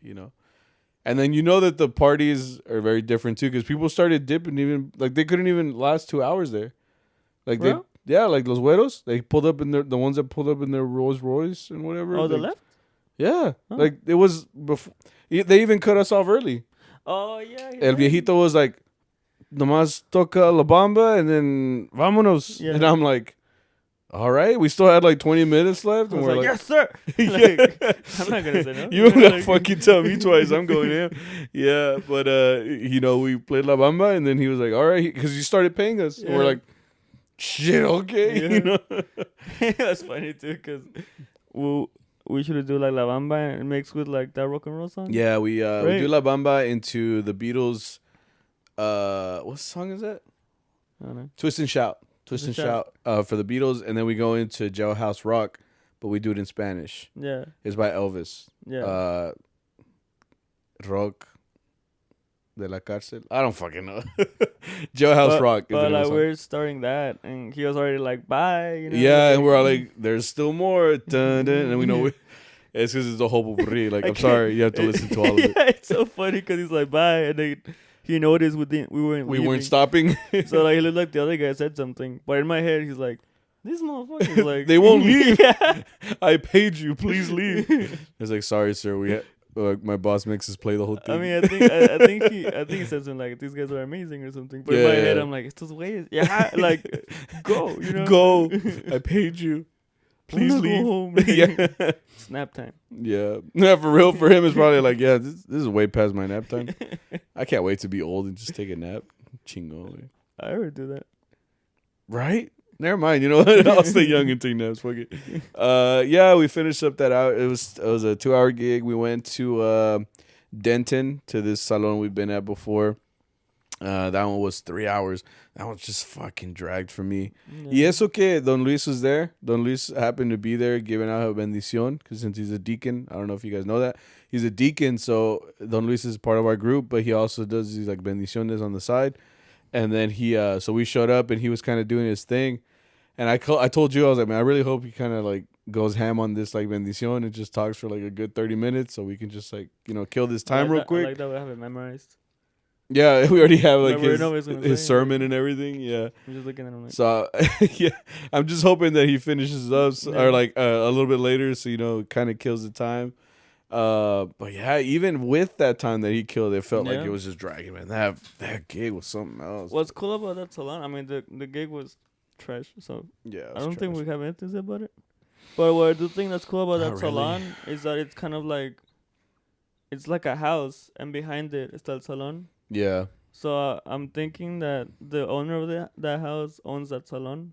And then that the parties are very different too because people started dipping even like they couldn't even last 2 hours there. Like Bro? Yeah, like los güeros, they pulled up in the ones that pulled up in their Rolls Royce and whatever. Oh, the left? Yeah, like it was before. They even cut us off early. Oh yeah. El viejito was like, "Nomás toca la bamba and then vámonos." Yeah. And I'm like, "All right." We still had like 20 minutes left, and I was we're like, "Yes, sir." Like, I'm not gonna say no. You don't gotta fucking tell me twice. I'm going in. Yeah, but we played la bamba, and then he was like, "All right," because he started paying us, and we're like. Shit, okay. Yeah. That's funny too, because we should do like La Bamba and mix with like that rock and roll song. Yeah, we do La Bamba into the Beatles. What song is that? I don't know. Twist and Shout. Twist and Shout for the Beatles, and then we go into Jailhouse Rock, but we do it in Spanish. Yeah. It's by Elvis. Yeah. Rock de la cárcel. I don't fucking know. Jailhouse Rock. But like we're starting that, and he was already like, "Bye." Yeah, and we're all like, "There's still more." Dun, dun, and we know it's because it's a whole potpourri. Like, I'm sorry, you have to listen to all of it. Yeah, it's so funny because he's like, "Bye," and then he noticed we weren't stopping. So like, it looked like the other guy said something, but in my head, he's like, "This motherfucker is like, they won't leave." Yeah. I paid you, please leave. It's like, sorry, sir, my boss makes us play the whole thing. I mean, I think he said something like, "These guys are amazing" or something. But in my head, I'm like, "Estos güeyes, yeah, like, go, go. I paid you. Please leave." Go home, yeah, snap time. Yeah, for real. For him, it's probably like, yeah, this is way past my nap time. I can't wait to be old and just take a nap. Chingo. I ever do that. Right? Never mind. You know what? I'll stay young and take naps. Fuck it. Yeah, we finished up that out. It was a 2-hour gig. We went to Denton, to this salon we've been at before. That one was 3 hours. That one just fucking dragged for me. Y eso que Don Luis was there. Don Luis happened to be there giving out a bendición because since he's a deacon, I don't know if you guys know that. He's a deacon, so Don Luis is part of our group, but he also does these like bendiciones on the side. And then so we showed up and he was kind of doing his thing. And I told you, I was like, man, I really hope he kind of like goes ham on this like bendición and just talks for like a good 30 minutes so we can just like, kill this time real quick. I like that we have it memorized. Yeah, we already have like his sermon like, and everything. Yeah. I'm just looking at him like. So, yeah, I'm just hoping that he finishes up or like a little bit later so, kind of kills the time. But yeah, even with that time that he killed, it felt like it was just dragging, man. That gig was something else. What's cool about that salon? I mean, the gig was trash, so yeah, I don't think we have anything to say about it. But what I do think that's cool about that salon is that it's kind of like, it's like a house, and behind it is the salon. Yeah. So I'm thinking that the owner of that house owns that salon.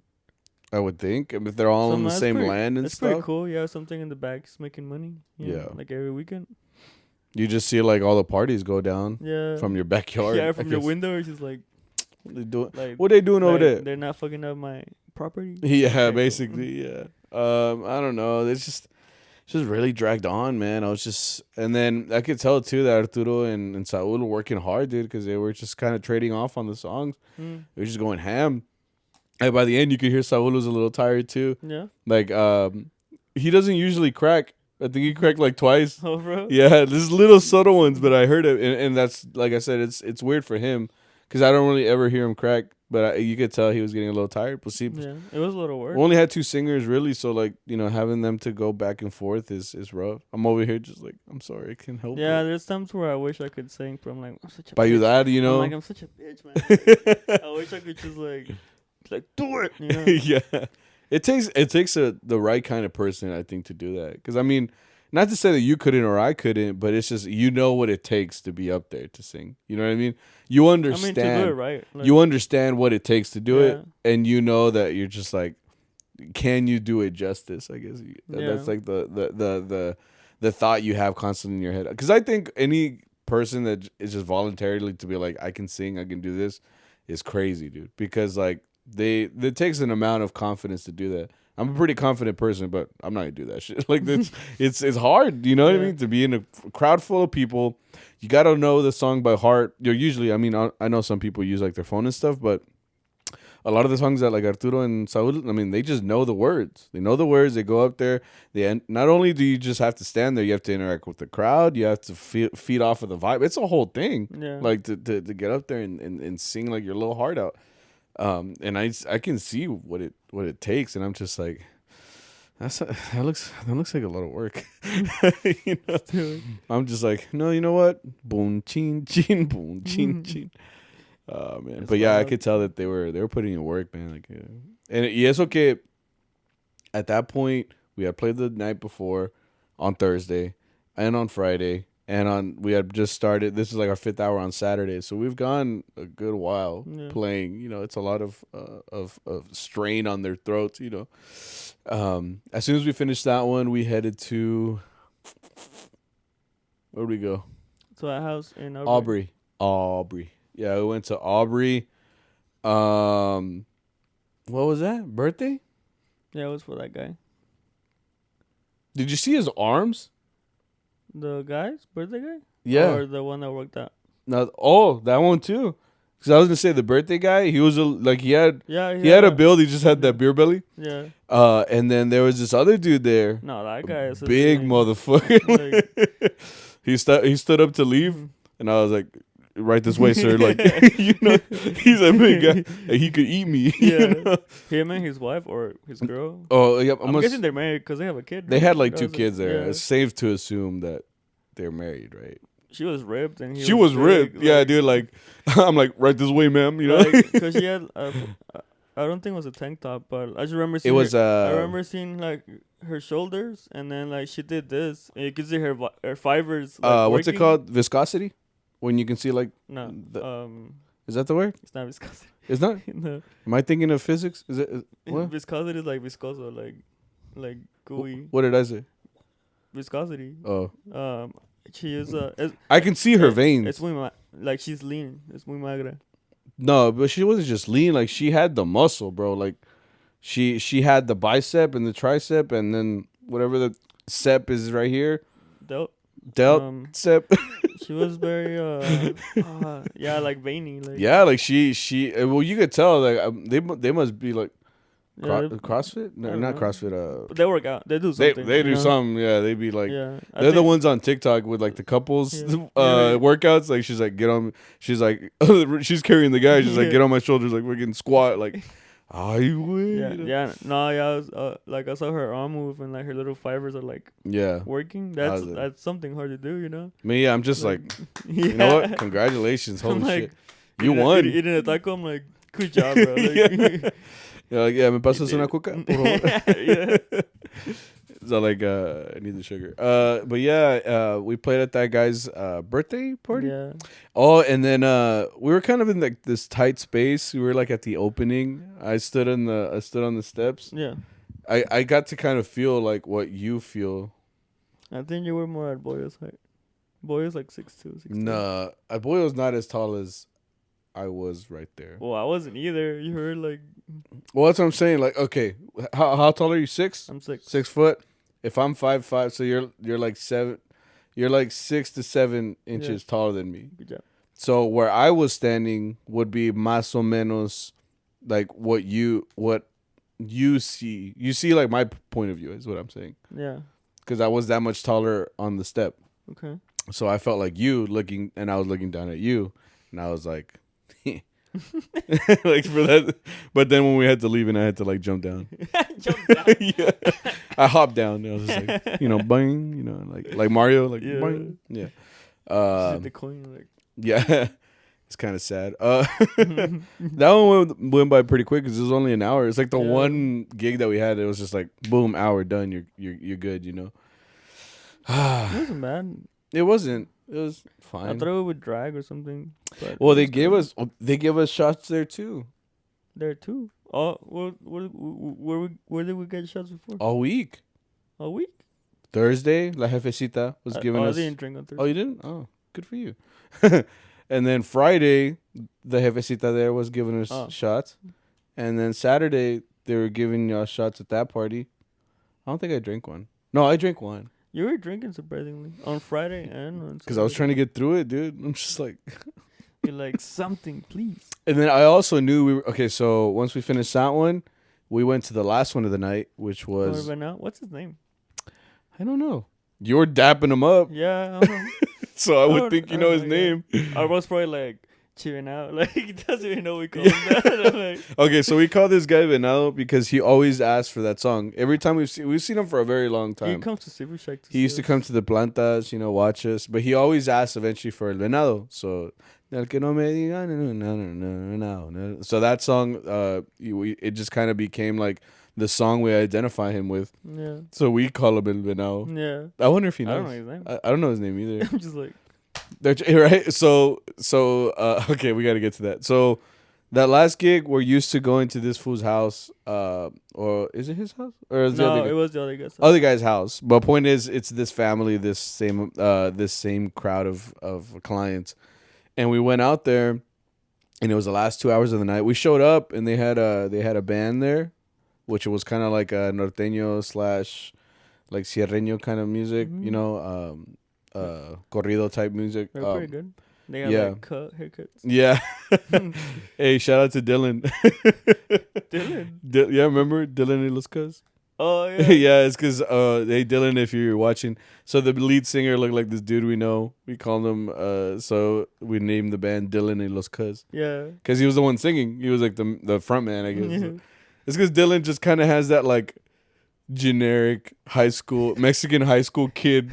I would think. I mean, if they're all on the same land and it's pretty stuff. cool. Yeah, something in the back. He's making money. Yeah. Like every weekend. You just see like all the parties go down. Yeah. From your backyard. Yeah, from your window. It's just like. What they doing? Like, what they doing over there? They're not fucking up my property. Yeah, Okay, basically. Yeah. I don't know. It's just really dragged on, man. And then I could tell too that Arturo and Saul were working hard, dude, because they were just kind of trading off on the songs. They were just going ham. And by the end, you could hear Saul was a little tired too. Yeah. Like, he doesn't usually crack. I think he cracked like twice. Oh, bro. Yeah, there's little subtle ones, but I heard it, and that's like I said, it's weird for him because I don't really ever hear him crack. But you could tell he was getting a little tired. Yeah, it was a little work. We only had two singers, really, so, like, you know, having them to go back and forth is rough. I'm over here just like, I'm sorry, I can't help Yeah, it. there's times where I wish I could sing, but I'm like, I'm such a By bitch. you that, you know? I'm like, I'm such a bitch, man. I wish I could just, like, do it, you know? Yeah. It takes the right kind of person, I think, to do that. Because, I mean, not to say that you couldn't or I couldn't, but it's just, you know what it takes to be up there to sing. You know what I mean? You understand. I mean, to do it right. Like, you understand what it takes to do it, and you know that you're just like, can you do it justice? I guess that's like the thought you have constantly in your head. Because I think any person that is just voluntarily to be like, I can sing, I can do this, is crazy, dude. Because like it takes an amount of confidence to do that. I'm a pretty confident person, but I'm not gonna do that shit. Like this, it's hard. You know what I mean? To be in a crowd full of people, you gotta know the song by heart. Usually, I mean, I know some people use like their phone and stuff, but a lot of the songs that like Arturo and Saul, I mean, they just know the words. They know the words. They go up there. Not only do you just have to stand there, you have to interact with the crowd. You have to feed off of the vibe. It's a whole thing. Yeah. Like to get up there and sing like your little heart out. And I can see what it takes, and I'm just like, that looks like a lot of work. You know? I'm just like, no, you know what? Boom, chin, chin, boom, chin, chin. Oh man, but yeah, I could tell that they were putting in work, man. Like, and yes, okay. At that point, we had played the night before, on Thursday, and on Friday. And we had just started. This is like our 5th hour on Saturday, so we've gone a good while playing. You know, it's a lot of strain on their throats. You know, as soon as we finished that one, we headed to where'd we go? To a house in Aubrey. Aubrey. Yeah, we went to Aubrey. What was that? Birthday? Yeah, it was for that guy. Did you see his arms? The guy's birthday guy? Yeah. Or the one that worked out? No, that one too. Because I was gonna say the birthday guy. He was he had a build. He just had that beer belly. Yeah. And then there was this other dude there. No, that guy is big motherfucker. Like, he stood up to leave, and I was like, right this way, sir. Like, you know, he's a big guy. And he could eat me. Yeah. You know? Him and his wife or his girl. Oh, yeah. I'm guessing they're married because they have a kid. They had like 2 kids there. Yeah. It's safe to assume that they're married, right? She was ripped and she was ripped. Yeah, dude. Like, I'm like, right this way, ma'am. You know, because she had. I don't think it was a tank top, but I just remember seeing. It was. I remember seeing like her shoulders, and then like she did this, and you could see her fibers. Like, what's it called? Viscosity. When you can see like. No. Is that the word? It's not viscosity. It's not. No. Am I thinking of physics? Is it what? Viscosity is like viscoso, like gooey. What did I say? Viscosity. Oh. She is I can see her veins. It's muy like she's lean. It's muy magra. No, but she wasn't just lean. Like she had the muscle, bro. Like she had the bicep and the tricep, and then whatever the sep is right here. Delt sep. She was very yeah, like veiny. Like yeah, like she. Well, you could tell like they must be like. CrossFit? No, not CrossFit. But they work out. They do something. They do something. Yeah, they be like. Yeah, they're the ones on TikTok with like the couples workouts. Like she's like, get on. She's like, she's carrying the guy. She's like, get on my shoulders. Like we can squat. Like, I will. Yeah. No, yeah. I was like I saw her arm move and like her little fibers are like working. That's something hard to do, you know. Me, yeah. I'm just like you know what? Congratulations, holy shit, you won. Eating a taco. I'm like, good job, bro. Like, You're like, me pasas una coca, por favor. Yeah. So like, I need the sugar. But yeah, we played at that guy's birthday party. Yeah. Oh, and then we were kind of in like this tight space. We were like at the opening. I stood on the steps. Yeah. I got to kind of feel like what you feel. I think you were more at Boyo's height. Boyo's like 6'2", 6'3". Nah, boy was not as tall as I was right there. Well, I wasn't either. You heard like Well, that's what I'm saying. Like, okay, how tall are you? 6? I'm 6. 6 foot. If I'm 5'5", so you're like 7. You're like 6 to 7 inches taller than me. Good job. So where I was standing would be más o menos like what you see. You see like my point of view is what I'm saying. Yeah. Because I was that much taller on the step. Okay. So I felt like you looking, and I was looking down at you, and I was like, like for that. But then when we had to leave, and I had to like jump down. Jump down. Yeah. I hopped down. And I was just like, bang, like Mario, like Yeah. bang. Yeah. Just hit the coin like. Yeah. It's kind of sad. That one went by pretty quick because it was only an hour. It's like the one gig that we had. It was just like boom, hour done. You're good. It wasn't bad. It wasn't. It was fine. I thought it would drag or something. But Well, they gave us shots there too. there too. Oh, where did we get shots before? All week. A week. Thursday, La Jefecita was giving us. I didn't drink on Thursday. Oh, you didn't? Oh, good for you. And then Friday, the Jefecita there was giving us shots. And then Saturday, they were giving us shots at that party. I don't think I drank one. No, I drank one. You were drinking surprisingly on Friday and on Saturday. Because I was trying to get through it, dude. I'm just like... You're like, something, please. And then I also knew we were... Okay, so once we finished that one, we went to the last one of the night, which was... What's his name? I don't know. You were dapping him up. Yeah, I don't know. So I would think you know his name. I was probably like cheering out. Like, he doesn't even know we call him that. I'm like, okay, so we call this guy Venado because he always asks for that song. Every time we've seen him for a very long time. he comes to Super Shack to He used to come to the plantas, watch us. But he always asks eventually for El Venado. So... El que no me diga no. So that song, it just kind of became like the song we identify him with. Yeah. So we call him El Venado. Yeah. I wonder if he knows. I don't know his name. I don't know his name either. I'm just like... Right? So okay, we got to get to that. So that last gig, we're used to going to this fool's house. Or is it his house? Or is no, it was the other guy's house. Other guy's house. But point is, it's this family, this same crowd of clients. And we went out there, and it was the last 2 hours of the night. We showed up, and they had a band there, which was kind of like a norteño / like sierreño kind of music, corrido type music. They're pretty good. They got like haircuts. Yeah. Hey, shout out to Dylan. Dylan. Yeah, remember Dylan and Los Cuz? Oh yeah. Yeah, it's because hey Dylan, if you're watching, so the lead singer looked like this dude we know. We called him so we named the band Dylan and Los Cuz. Yeah. Because he was the one singing. He was like the front man, I guess. Yeah. It's because Dylan just kind of has that like generic Mexican high school kid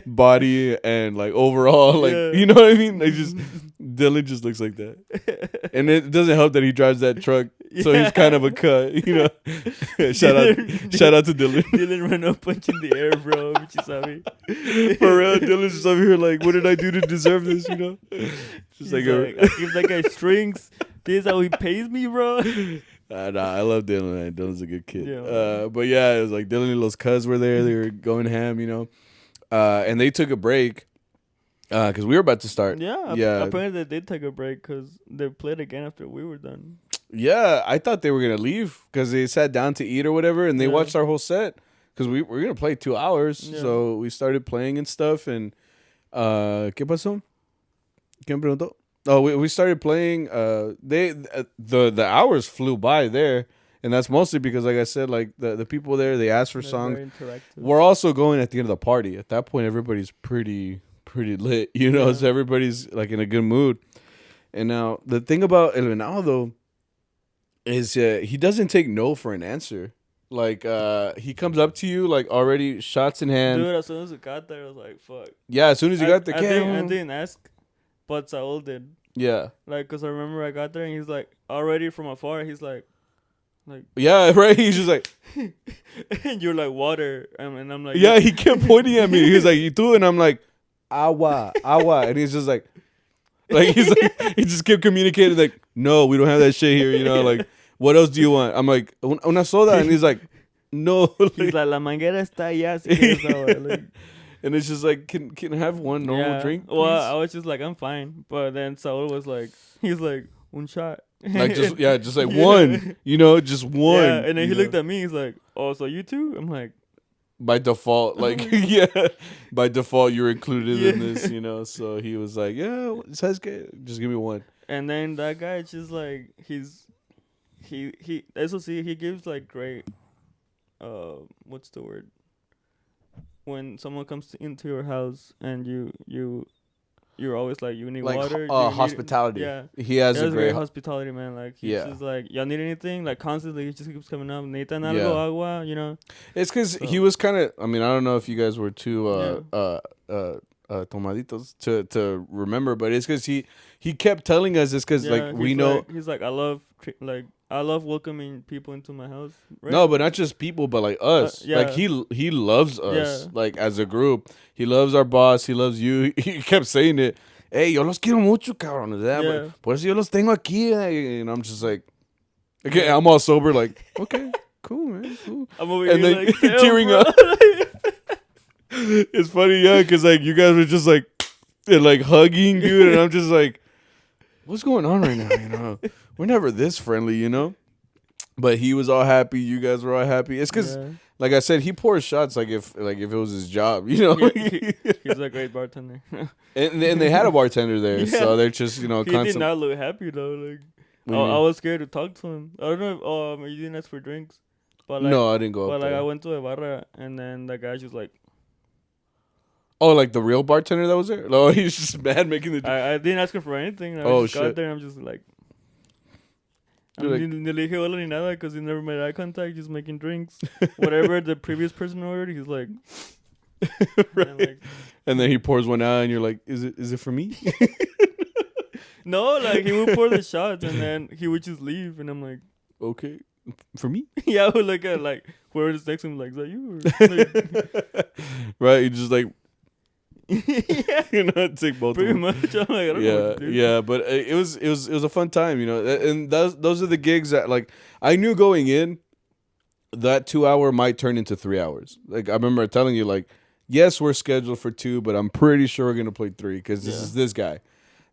body and like overall like you know what I mean? Like just Dylan just looks like that. And it doesn't help that he drives that truck. So he's kind of a cut, shout out to Dylan. Dylan ran up punching the air, bro. For real, Dylan's just over here like, what did I do to deserve this? Just like I give that guy strings. This is how he pays me, bro. Nah, I love Dylan, man. Dylan's a good kid. Yeah, but yeah, it was like Dylan and Los Cuz were there. They were going ham, and they took a break because we were about to start. Yeah. Apparently they did take a break because they played again after we were done. Yeah, I thought they were gonna leave because they sat down to eat or whatever, and they watched our whole set because we were gonna play 2 hours. Yeah. So we started playing and stuff. And ¿qué pasó? ¿Quién preguntó? Oh, we started playing. The hours flew by there, and that's mostly because, like I said, like the people there, they asked for songs. We're also going at the end of the party. At that point, everybody's pretty lit, So everybody's like in a good mood. And now the thing about El Venado though is he doesn't take no for an answer. Like he comes up to you like already shots in hand. Dude, as soon as we got there, I was like, "Fuck." Yeah, as soon as you got the I didn't ask, but Saul did. Yeah. Like, cause I remember I got there and he's like already from afar. He's like, Like yeah, right. He's just like, and you're like water, and I'm like yeah. He kept pointing at me. He's like, you too, and I'm like, agua, agua, and he's just like he's like he just kept communicating like, no, we don't have that shit here. You know, like what else do you want? I'm like una soda, and he's like, no. He's like la manguera está allá. Si quieres agua. Like, and it's just like, can I have one normal drink? Please? Well, I was just like, I'm fine, but then Saul was like, he's like un shot. Like just like one, you know, just one. Yeah, and then he looked at me. He's like, "Oh, so you too?" I'm like, by default, like yeah, by default you're included in this, you know. So he was like, "Yeah, just give me one." And then that guy just like he SOC he gives like great what's the word when someone comes into your house and you're always like, you need like, water. Hospitality. He has a great hospitality, man. Like he's just like, y'all need anything? Like constantly, he just keeps coming up. Necesitan algo, agua, you know. It's because he was kind of. I mean, I don't know if you guys were too tomaditos to remember, but it's because he kept telling us it's because like we know. Like, he's like, I love welcoming people into my house. Right? No, but not just people, but like us. Like he loves us. Like as a group, he loves our boss. He loves you. He kept saying it. Hey, yo los quiero mucho, cabrones. Yeah. Por eso yo los tengo aquí. And I'm just like, okay, I'm all sober. Like, okay, cool, man, cool. I'm over and here then like, tearing up. It's funny, yeah, because like you guys were just like, like hugging, dude, and I'm just like, what's going on right now? You know, we're never this friendly, you know. But he was all happy. You guys were all happy. It's because, like I said, he pours shots like if it was his job, you know. He's a great bartender. and they had a bartender there, so they're just, you know, he did not look happy though. Like, I was scared to talk to him. I don't know if you didn't ask for drinks. But like, no, I didn't go up there. But like I went to a barra, and then the guy just like, oh, like the real bartender that was there? No, he's just mad making the. I didn't ask him for anything. I just got there, and I'm just like. Ni le dije hola ni nada because he never made eye contact, just making drinks. Whatever the previous person ordered, he's like. Right. And then he pours one out, and you're like, "Is it for me?" No, like he would pour the shots, and then he would just leave, and I'm like, "Okay, for me?" Yeah, I would look at like whoever's next to him, like, "Is that you?" Or, right, you just like. Yeah, you know, take both. Pretty much. I'm like, I don't know what to do. Yeah, but it was a fun time, you know. And those are the gigs that like I knew going in that 2 hour might turn into 3 hours. Like I remember telling you, like, yes, we're scheduled for 2, but I'm pretty sure we're gonna play 3 because this is this guy.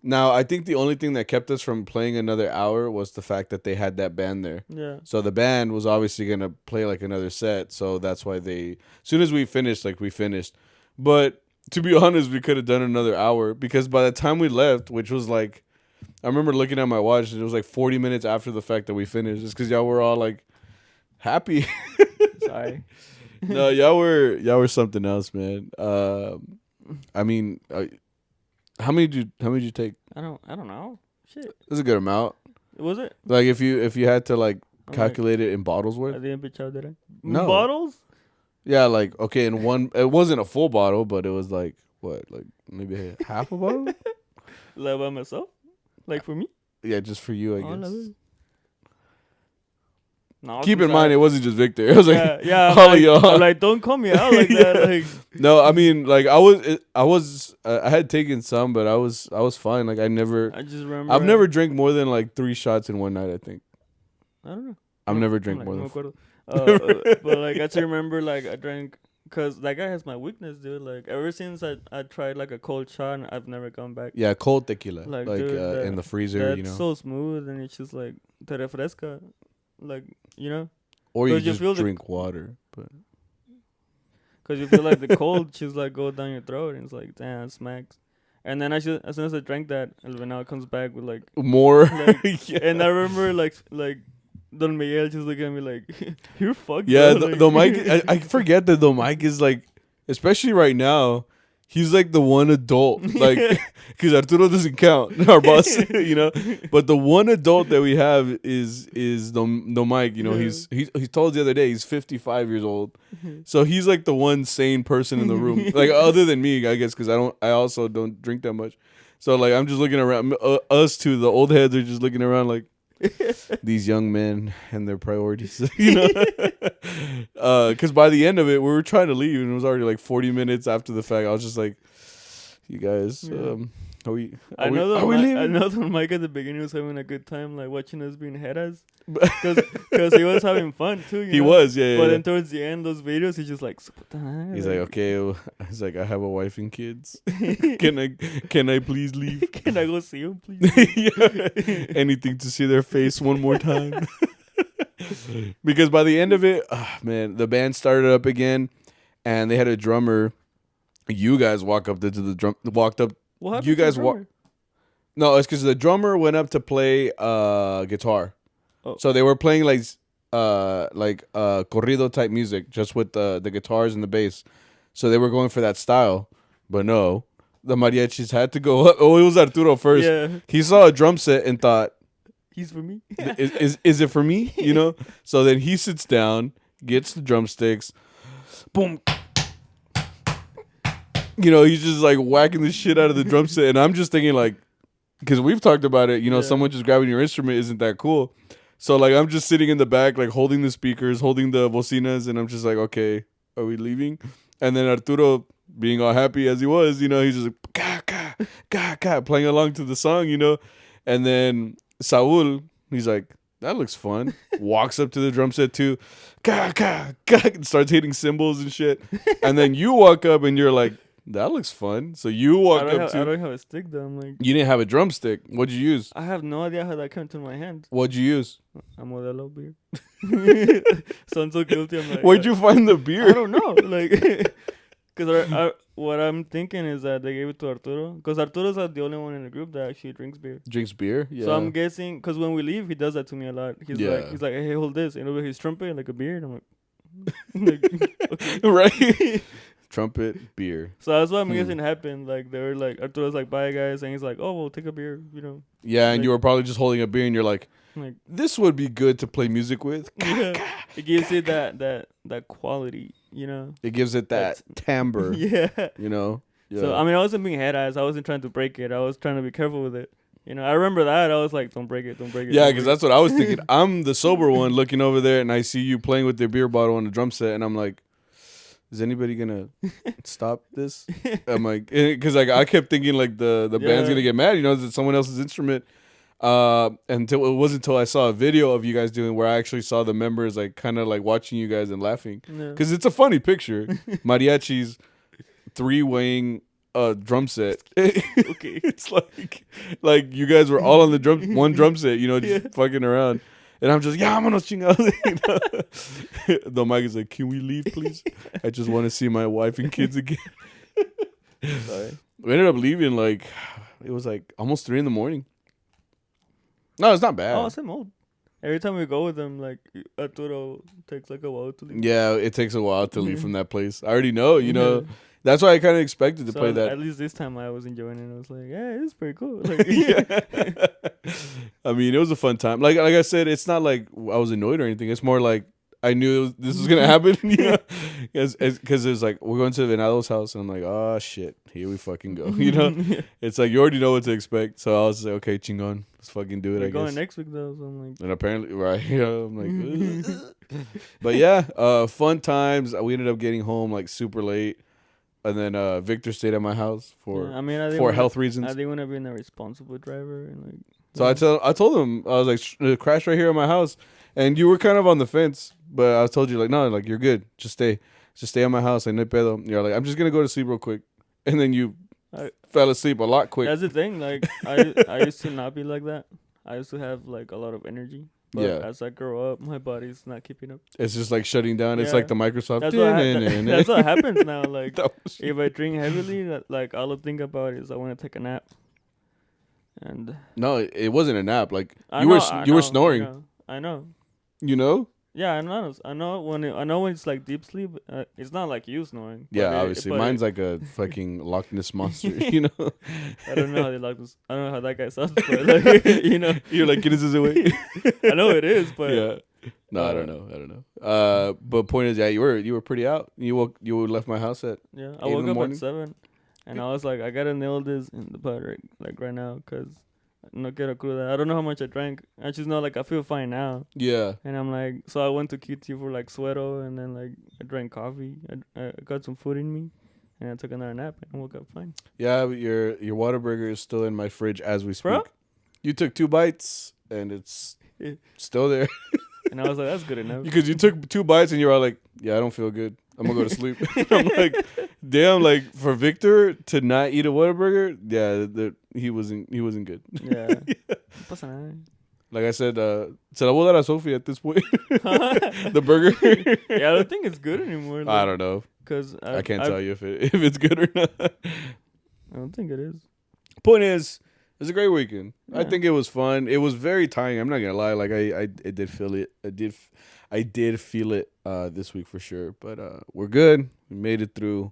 Now I think the only thing that kept us from playing another hour was the fact that they had that band there. Yeah. So the band was obviously gonna play like another set, so that's why as soon as we finished, we finished, but. To be honest, we could have done another hour because by the time we left, which was like, I remember looking at my watch and it was like 40 minutes after the fact that we finished. Just because y'all were all like happy. Sorry. No, y'all were something else, man. I mean, how many did you take? I don't know. Shit. It was a good amount. Was it? Like if you had to like calculate it in bottles worth. I didn't bitch out, did I? No. Bottles? Yeah, like, okay, in one, it wasn't a full bottle, but it was like, what, like maybe half a bottle? Like by myself? Like for me? Yeah, just for you, I guess. No, keep in mind, it wasn't just Victor. It was like, all of y'all. I'm like, don't call me out like that. Like, no, I mean, like, I had taken some, but I was fine. Like, I just remember. I've never drank more than like 3 shots in one night, I think. I don't know. I've never drank more than but like I just remember like I drank because that guy has my weakness, dude. Like ever since I tried like a cold shot, and I've never gone back. Yeah, cold tequila, like dude, in the freezer, you know. It's so smooth, and it's just like te refresca, like, you know. Or you just drink water, but because you feel like the cold just like go down your throat, and it's like damn, it smacks. And then as soon as I drank that, El Venado comes back with like more. Like, yeah. And I remember like. Don Miguel just looking at me like, you're fucked. Yeah, the Mike. I forget that the Mike is like, especially right now, he's like the one adult, like, because Arturo doesn't count, our boss, you know. But the one adult that we have is the Mike. You know, he told the other day he's 55 years old, so he's like the one sane person in the room, like other than me, I guess, because I also don't drink that much. So like I'm just looking around, us two, the old heads are just looking around like. these young men and their priorities, you know. Because by the end of it, we were trying to leave, and it was already like 40 minutes after the fact. I was just like, "You guys, are we leaving?" I know that Mike at the beginning was having a good time, like watching us being head-ass, because he was having fun too. He was, yeah. But then towards the end, those videos, he's just like, he's like, okay. He's like, I have a wife and kids. Can I please leave? Can I go see him, please? Anything to see their face one more time. Because by the end of it, man, the band started up again, and they had a drummer. You guys walked up. What happened You to the guys drummer? No, it's because the drummer went up to play guitar. Oh. So they were playing like corrido type music, just with the guitars and the bass. So they were going for that style, but no, the mariachis had to go up. Oh, it was Arturo first. Yeah. He saw a drum set and thought, He's for me. is it for me? You know. So then he sits down, gets the drumsticks, boom. You know, he's just like whacking the shit out of the drum set, and I'm just thinking like, because we've talked about it, you know, someone just grabbing your instrument isn't that cool. So like, I'm just sitting in the back, like holding the speakers, holding the bocinas, and I'm just like, okay, are we leaving? And then Arturo, being all happy as he was, you know, he's just like, ka, ka, ka, ka, playing along to the song, you know. And then Saul, he's like, that looks fun. Walks up to the drum set too, ka, ka, ka, starts hitting cymbals and shit. And then you walk up and you're like, that looks fun. So you walk up too. I don't have a stick though. I'm like, You didn't have a drumstick. What'd you use? I have no idea how that came to my hand. What'd you use? A Modelo beer. So I'm so guilty. I'm like, Where'd you find the beer? I don't know. Like, because what I'm thinking is that they gave it to Arturo. Because Arturo's the only one in the group that actually drinks beer. Drinks beer? Yeah. So I'm guessing, because when we leave, he does that to me a lot. He's like, hey, hold this. And over his trumpet, like a beer. And I'm like, okay. Right? Trumpet, beer. So that's what I'm guessing happened. Like, they were like, Arturo's like, bye, guys. And he's like, oh, well, take a beer, you know. Yeah, and like, you were probably just holding a beer and you're like, this would be good to play music with. Yeah. It gives it that quality, you know. It gives it that timbre. Yeah. You know? Yeah. So, I mean, I wasn't being head-eyes. I wasn't trying to break it. I was trying to be careful with it. You know, I remember that. I was like, don't break it, don't break it. Yeah, because that's what I was thinking. I'm the sober one looking over there, and I see you playing with your beer bottle on the drum set, and I'm like, is anybody gonna stop this? I'm like, because like I kept thinking like the band's gonna get mad, you know, it's someone else's instrument. Until it wasn't until I saw a video of you guys doing where I actually saw the members like kind of like watching you guys and laughing, because it's a funny picture. Mariachi's 3-weighing drum set. Okay, it's like you guys were all on the one drum set, you know, just fucking around. And I'm just, vámonos chingados. You know? The mic is like, can we leave, please? I just want to see my wife and kids again. Sorry. We ended up leaving like, it was like almost 3 a.m. No, it's not bad. Oh, same old. Every time we go with them, like, Arturo takes like a while to leave. Yeah, it takes a while to leave from that place. I already know, you know. That's why I kind of expected to play that. At least this time I was enjoying it. I was like, yeah, it's pretty cool. Like, I mean, it was a fun time. Like I said, it's not like I was annoyed or anything. It's more like I knew this was gonna happen. You know, because it was like we're going to Venado's house, and I'm like, oh shit, here we fucking go. You know, it's like you already know what to expect. So I was like, okay, chingon, let's fucking do it. We're I going guess next week though, so I'm like, and apparently, right? You know, I'm like, but yeah, fun times. We ended up getting home like super late. And then Victor stayed at my house for health reasons. I didn't want to be a responsible driver. And like, so I told him, I was like, crash right here at my house. And you were kind of on the fence, but I told you like, no, like you're good. Just stay at my house. Like, no pedo. You're like, I'm just gonna go to sleep real quick. And then you fell asleep a lot quick. That's the thing. Like I used to not be like that. I used to have like a lot of energy. But as I grow up, my body's not keeping up. It's just like shutting down. Yeah. It's like the Microsoft. That's what happens now. Like if I drink heavily, like all I think about is I want to take a nap. And no, it wasn't a nap. Like you were snoring. I know. You know? Yeah, I know when it's like deep sleep. It's not like you snoring. Yeah, obviously, mine's like a fucking Loch Ness monster. You know. I don't know how they lock this. I don't know how that guy sounds, but like, you know, you're like, get this away. I know it is, but yeah. No, I don't know. But point is, yeah, you were pretty out. You left my house at I woke up at 7, and I was like, I gotta nail this in the butt right now, cause no quiero cruda. I don't know how much I drank. I just know like I feel fine now. Yeah. And I'm like, so I went to QT for like suero, and then like I drank coffee. I got some food in me, and I took another nap and woke up fine. Yeah, but your Whataburger is still in my fridge as we speak. Bro? You took 2 bites and it's Yeah. still there. And I was like, that's good enough. Because you took 2 bites and you were like, yeah, I don't feel good. I'm gonna go to sleep. I'm like, damn, like for Victor to not eat a Whataburger, yeah, he wasn't good. Yeah. No pasa nada. Like I said, se la voy a dar a Sophie at this point. The burger. Yeah, I don't think it's good anymore. Like, I don't know. Cause I can't tell you if it's good or not. I don't think it is. Point is, it was a great weekend. Yeah. I think it was fun. It was very tiring. I'm not gonna lie. Like I did feel it. I did feel it this week for sure. But we're good. We made it through.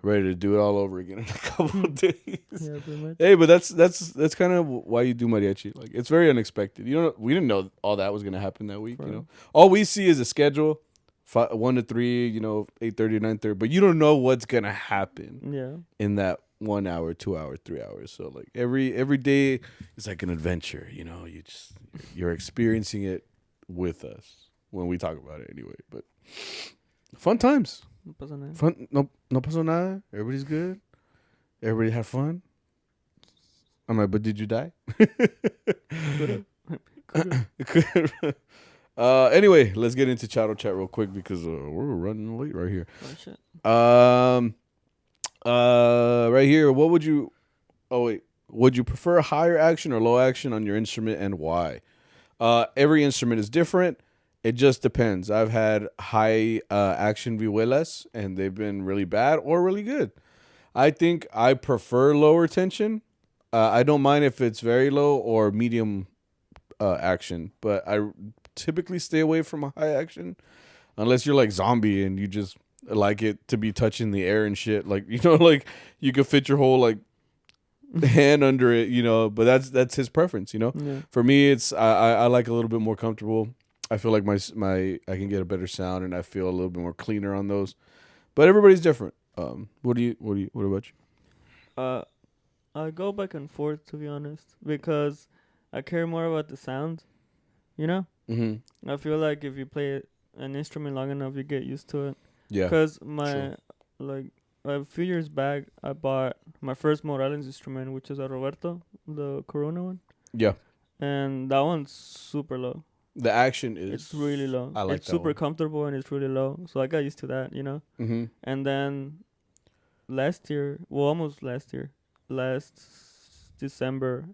Ready to do it all over again in a couple of days. Yeah, pretty much. Hey, but that's kind of why you do mariachi. Like it's very unexpected. We didn't know all that was gonna happen that week. Right. You know, all we see is a schedule, 1 to 3. 8:30 to 9:30. But you don't know what's gonna happen. Yeah. In that 1 hour, 2 hour, 3 hours. So like every day is like an adventure. You're experiencing it with us when we talk about it anyway. But fun times. No pasa nada. Fun. No pasó nada. Everybody's good. Everybody had fun. I'm like, but did you die? Could've. Anyway, let's get into Charro Chat real quick because we're running late right here. Oh shit. Right here. What would you? Oh wait. Would you prefer higher action or low action on your instrument, and why? Every instrument is different. It just depends. I've had high action vihuelas, and they've been really bad or really good. I think I prefer lower tension. I don't mind if it's very low or medium action, but I typically stay away from high action unless you're like zombie and you just like it to be touching the air and shit. Like like you could fit your whole like hand under it, But that's his preference, Yeah. For me, it's I like a little bit more comfortable. I feel like my I can get a better sound and I feel a little bit more cleaner on those. But everybody's different. What about you? I go back and forth, to be honest, because I care more about the sound. Mm-hmm. I feel like if you play an instrument long enough, you get used to it. Yeah. Because Sure. a few years back, I bought my first Morales instrument, which is a Roberto, the Corona one. Yeah. And that one's super low. The action is... It's really low. I like it's that super one. comfortable and it's really low. So I got used to that, Mm-hmm. And then last December,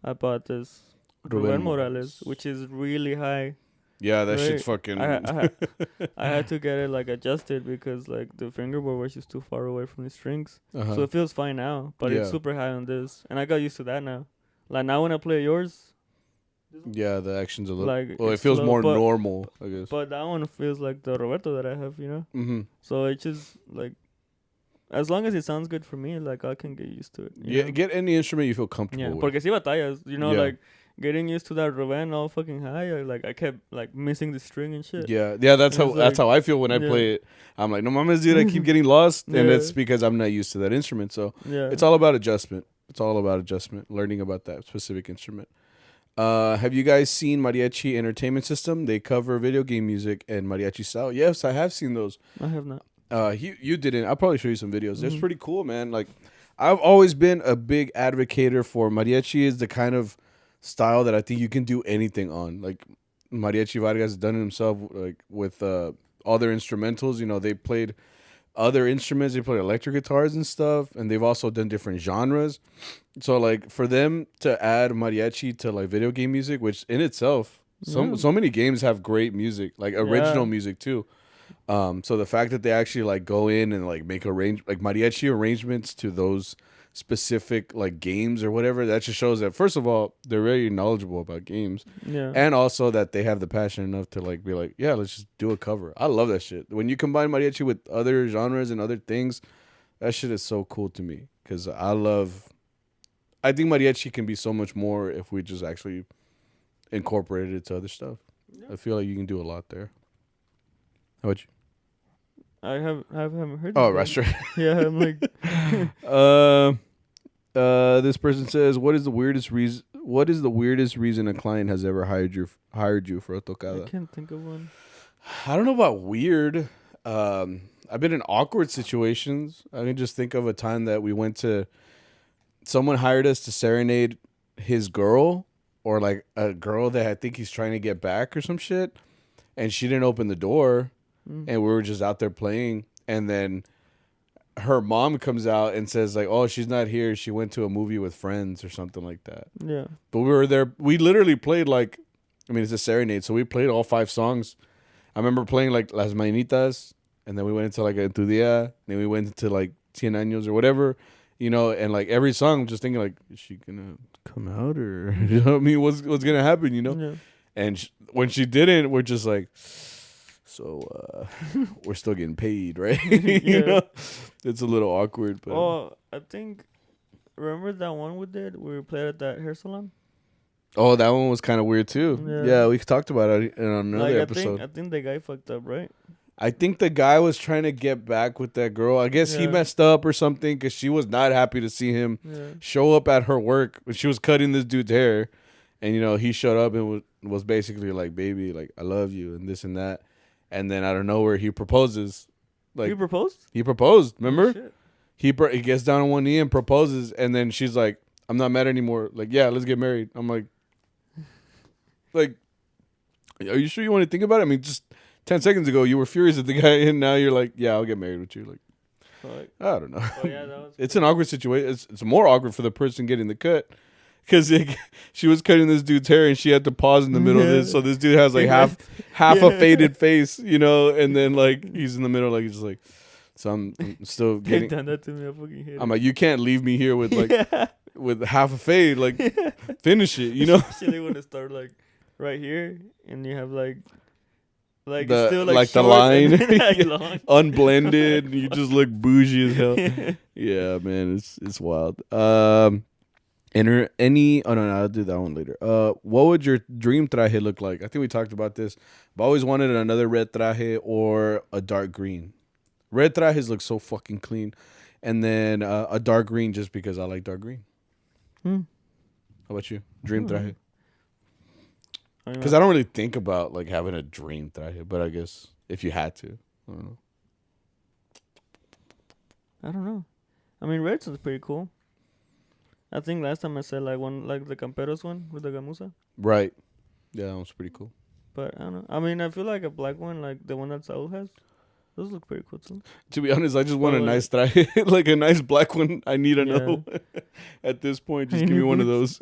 I bought this Ruben Morales, which is really high. Yeah, that Right. shit's fucking... I had to get it like adjusted because like the fingerboard was just too far away from the strings. Uh-huh. So it feels fine now, but Yeah. it's super high on this, and I got used to that now. Like now when I play yours, Yeah, the action's a little... like well, it it's feels slow, more but- normal, I guess. but that one feels like the Roberto that I have, Mm-hmm. So it's just like, as long as it sounds good for me, like I can get used to it. you Yeah, know? get any instrument you feel comfortable Yeah, with. porque si batallas, Yeah. like getting used to that Ruben all fucking high, I kept like missing the string and shit. Yeah, that's It's that's how I feel when I yeah. play it. I'm like, no mames, dude, I keep getting lost, and Yeah. it's because I'm not used to that instrument. So Yeah, it's all about adjustment. It's all about adjustment, learning about that specific instrument. Have you guys seen Mariachi Entertainment System? They cover video game music and mariachi style. Yes, I have seen those. I have not. You didn't. I'll probably show you some videos. It's Mhm. pretty cool, man. Like, I've always been a big advocator for mariachi. Is the kind of style that I think you can do anything on. Like, Mariachi Vargas has done it himself, like with all their instrumentals. They played other instruments. They played electric guitars and stuff, and they've also done different genres. So, like, for them to add mariachi to like video game music, which in itself, Yeah. so many games have great music, like original music too. So the fact that they actually like go in and like make mariachi arrangements to those specific like games or whatever, that just shows that first of all they're very knowledgeable about games, Yeah. and also that they have the passion enough to like be like, yeah, let's just do a cover. I love that shit. When you combine mariachi with other genres and other things, that shit is so cool to me because I think mariachi can be so much more if we just actually incorporated it to other stuff. I feel like you can do a lot there. How about you? I haven't heard. Oh, of that. restaurant. Yeah, I'm like, This person says, "What is the weirdest reason? What is the weirdest reason a client has ever hired you for a I tocada?" can't think of one. I don't know about weird. I've been in awkward situations. I can just think of a time that we went to. Someone hired us to serenade his girl, or like a girl that I think he's trying to get back or some shit, and she didn't open the door, and we were just out there playing, and then her mom comes out and says like, "Oh, she's not here. She went to a movie with friends or something like that." Yeah. But we were there. We literally played like, I mean, it's a serenade, so we played all 5 songs. I remember playing like Las Mañanitas, and then we went into like En Tu Día, then we went into like Cien Años or whatever, and like every song, I'm just thinking like, is she gonna come out or you know what I mean? What's gonna happen? Yeah. And when she didn't, we're just like, so we're still getting paid, right? Yeah. It's a little awkward, but Oh, I think. Remember that one we did? We played at that hair salon. oh, that one was kind of weird too. Yeah. Yeah, we talked about it in another I episode. think the guy fucked up, right? I think the guy was trying to get back with that girl. I guess he Yeah. messed up or something because she was not happy to see him Yeah. show up at her work when she was cutting this dude's hair. And, he showed up and was basically like, baby, like, I love you and this and that. And then out of nowhere, he proposes. Like, You proposed? he proposed, remember? Shit. He gets down on one knee and proposes. And then she's like, I'm not mad anymore. Like, yeah, let's get married. I'm like, are you sure you want to think about it? I mean, just 10 seconds ago, you were furious at the guy, and now you're like, yeah, I'll get married with you. Like, Fuck. I don't know. Oh yeah, that was. It's an awkward situation. It's more awkward for the person getting the cut. Because she was cutting this dude's hair, and she had to pause in the middle of this. So this dude has like half a faded face, and then like he's in the middle, like he's just like, so I'm still They getting. done that to me. I fucking hate it. I'm like, you can't leave me here with like with half a fade. Like, finish it, Especially when it start like right here, and you have like it's still like the short line, and then, like, long. unblended. And you just look bougie as hell. Yeah, man, it's wild. Enter any. Oh no, I'll do that one later. What would your dream traje look like? I think we talked about this. I've always wanted another red traje or a dark green. Red trajes look so fucking clean, and then a dark green just because I like dark green. How about you? Dream traje? Because I don't really think about like having a dream traje, but I guess if you had to, I don't know. I don't know. I mean, red's is pretty cool. I think last time I said like one, like the Camperos one with the gamuza. Right. Yeah, that was pretty cool. But I don't know. I mean, I feel like a black one, like the one that Saul has, those look pretty cool too. To be honest, I just want a nice traje, like a nice black one. I need another one. At this point, just give me one of those.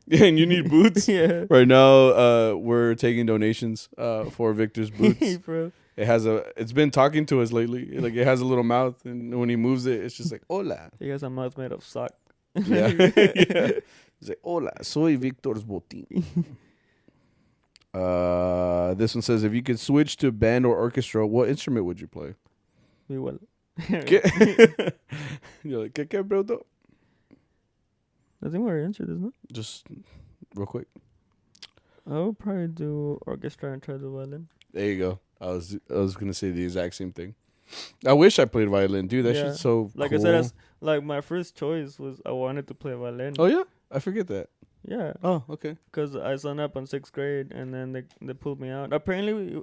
Yeah, and you need boots? Yeah. Right now, we're taking donations for Victor's boots. Bro. It's been talking to us lately. Like, it has a little mouth, and when he moves it, it's just like, hola. He has a mouth made of sock. Yeah. Yeah. He's like, hola, soy Victor's botín. This one says, if you could switch to band or orchestra, what instrument would you play? Igual. You're like, ¿qué, bro? I think we're interested, isn't it? Just real quick. I would probably do orchestra and try the violin. There you go. I was gonna say the exact same thing. I wish I played violin, dude. That shit's so like cool. I said, my first choice was I wanted to play violin. Oh yeah, I forget that. Yeah. Oh, okay. Because I signed up on 6th grade and then they pulled me out. Apparently,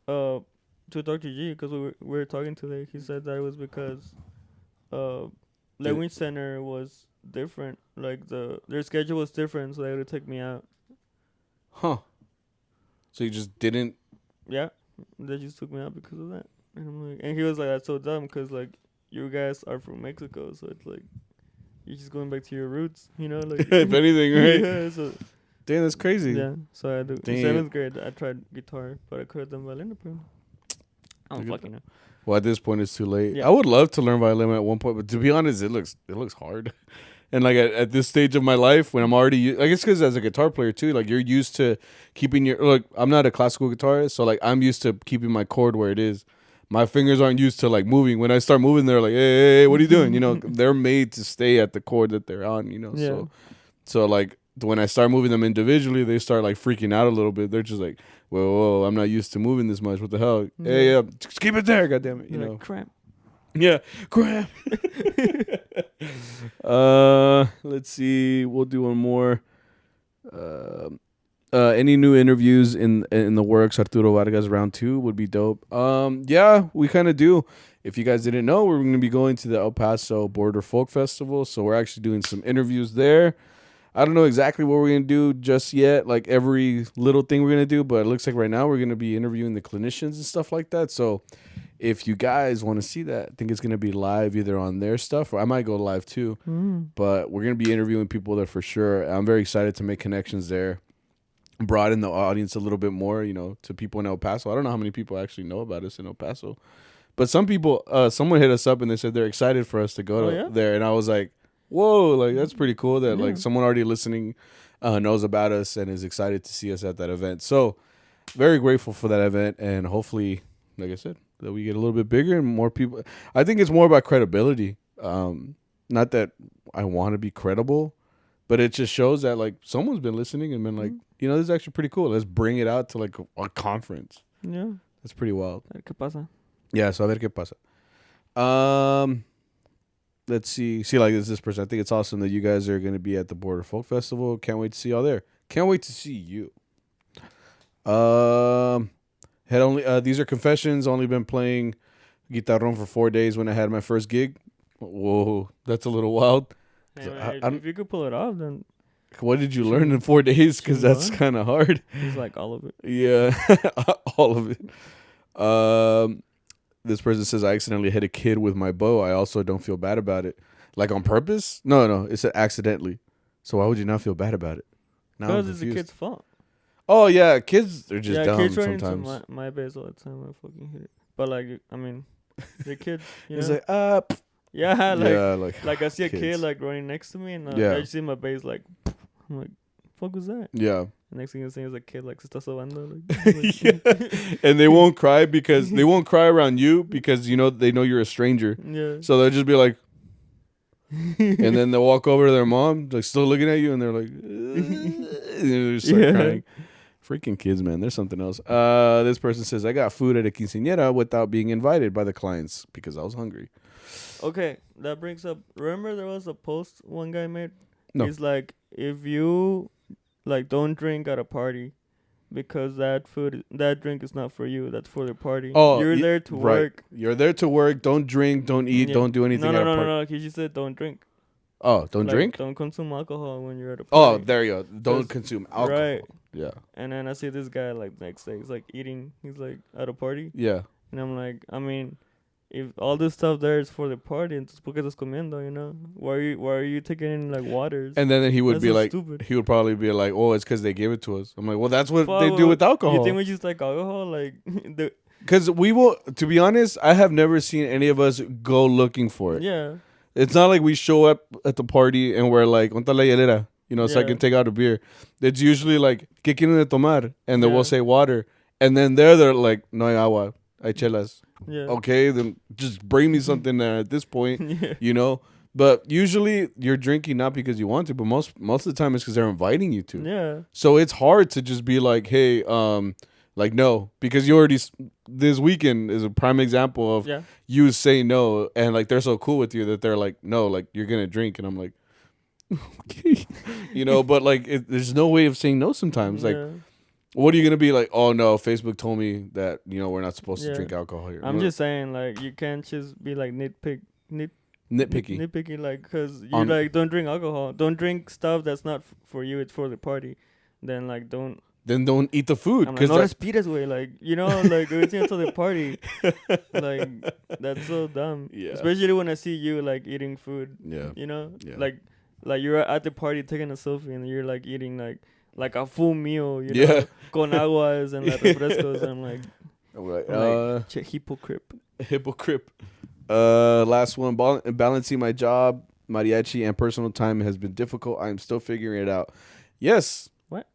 to Dr. G, because we were talking today, he said that it was because language center was different. Like their schedule was different, so they had to take me out. Huh. So you just didn't? Yeah, they just took me out because of that. And I'm like, and he was like, "That's so dumb, because like you guys are from Mexico, so it's like you're just going back to your roots, Like if anything, right? Yeah. So damn, that's crazy. yeah. So I do. In 7th grade, I tried guitar, but I could have done violin apparently. I don't fucking know. Well, at this point, it's too late. Yeah. I would love to learn violin at one point, but to be honest, it looks hard. And like at this stage of my life, when I'm already, I guess because as a guitar player too, like you're used to keeping I'm not a classical guitarist, so like I'm used to keeping my chord where it is. My fingers aren't used to like moving. When I start moving, they're like, hey, what are you doing? They're made to stay at the chord that they're on, Yeah. So like when I start moving them individually, they start like freaking out a little bit. They're just like, whoa, I'm not used to moving this much. What the hell? Yeah. Hey, just keep it there, goddammit. Like, cramp. Yeah, cramp. Let's see. We'll do one more. Any new interviews in the works? Arturo Vargas round 2 would be dope. Yeah, we kind of do. If you guys didn't know, we're going to be going to the El Paso Border Folk Festival, so we're actually doing some interviews there. I don't know exactly what we're going to do just yet, like every little thing we're going to do, but it looks like right now we're going to be interviewing the clinicians and stuff like that. So if you guys want to see that, I think it's going to be live either on their stuff or I might go live too. But we're going to be interviewing people there for sure. I'm very excited to make connections there, broaden the audience a little bit more, to people in El Paso. I don't know how many people actually know about us in El Paso. But some people, someone hit us up and they said they're excited for us to go there. And I was like, whoa, like that's pretty cool that like someone already listening knows about us and is excited to see us at that event. So very grateful for that event, and hopefully, like I said, that we get a little bit bigger and more people. I think it's more about credibility. Not that I want to be credible, but it just shows that like someone's been listening and been like, this is actually pretty cool. Let's bring it out to like a conference. Yeah. That's pretty wild. A ver qué pasa. Yeah, so a ver qué pasa. Let's see. See, like this person. I think it's awesome that you guys are going to be at the Border Folk Festival. Can't wait to see y'all there. Can't wait to see you. These are confessions. Only been playing guitarrón for 4 days when I had my first gig. Whoa, that's a little wild. Hey, man, if you could pull it off, then. What did you learn in 4 days? Because that's kind of hard. It's like all of it. Yeah, all of it. This person says, I accidentally hit a kid with my bow. I also don't feel bad about it. Like on purpose? No. It said accidentally. So why would you not feel bad about it? Because it's the kid's fault. Oh, yeah. Kids are just dumb kids sometimes. Run into my base all the time. I fucking hit it. But, like, I mean, the kids, It's like, up. Yeah, like I see a kids. kid, like, running next to me, and I just see my base, like, I'm like, fuck was that? Yeah. Next thing you see is a kid like se está sobando. Yeah. And they won't cry because they won't cry around you because they know you're a stranger. Yeah. So they'll just be like, and then they'll walk over to their mom, like still looking at you, and they're like, and they just start crying. Freaking kids, man. There's something else. This person says, I got food at a quinceañera without being invited by the clients because I was hungry. Okay, that brings up. Remember there was a post one guy made. No. He's like, if you like don't drink at a party because that drink is not for you, that's for the party. Oh, you're there to work. You're there to work. Don't drink, don't eat, don't do anything at a party. No. He just said don't drink. Oh, don't drink? Don't consume alcohol when you're at a Oh, party. there you go. Don't consume alcohol. Right. Yeah. And then I see this guy like next day, he's like eating, he's like at a party. Yeah. And I'm like, I mean, if all this stuff there is for the party, entonces ¿por qué estás comiendo, Why are you taking in like waters? And then he would be like, stupid. he would probably be like, oh, it's because they gave it to us. I'm like, well, that's what they do with alcohol. You think we just like alcohol? Like, because we will, to be honest, I have never seen any of us go looking for it. Yeah. It's not like we show up at the party and we're like, ¿Dónde está la hielera? So I can take out a beer. It's usually like, ¿Qué quieren de tomar? And then we'll say water. And then they're like, no hay agua, hay chelas. Yeah. Okay, then just bring me something at this point, But usually you're drinking not because you want to, but most of the time it's because they're inviting you to. Yeah. So it's hard to just be like, hey, like no, because you already, this weekend is a prime example of you saying no, and like they're so cool with you that they're like, no, like you're gonna drink, and I'm like, okay, but like there's no way of saying no sometimes. Like, what are you gonna be like? Oh no, Facebook told me that we're not supposed to drink alcohol here. I'm just saying, like, you can't just be like nitpicky, like, because you like don't drink alcohol, don't drink stuff that's not for you, it's for the party. Then like don't eat the food. I'm like, no respires, way, like like everything to the party. Like that's so dumb. Yeah. Especially when I see you like eating food. Yeah. Like you're at the party taking a selfie and you're like eating like a full meal, con aguas and like refrescos. I'm like, hypocrite. Last one, balancing my job, mariachi, and personal time has been difficult. I'm still figuring it out. Yes. What?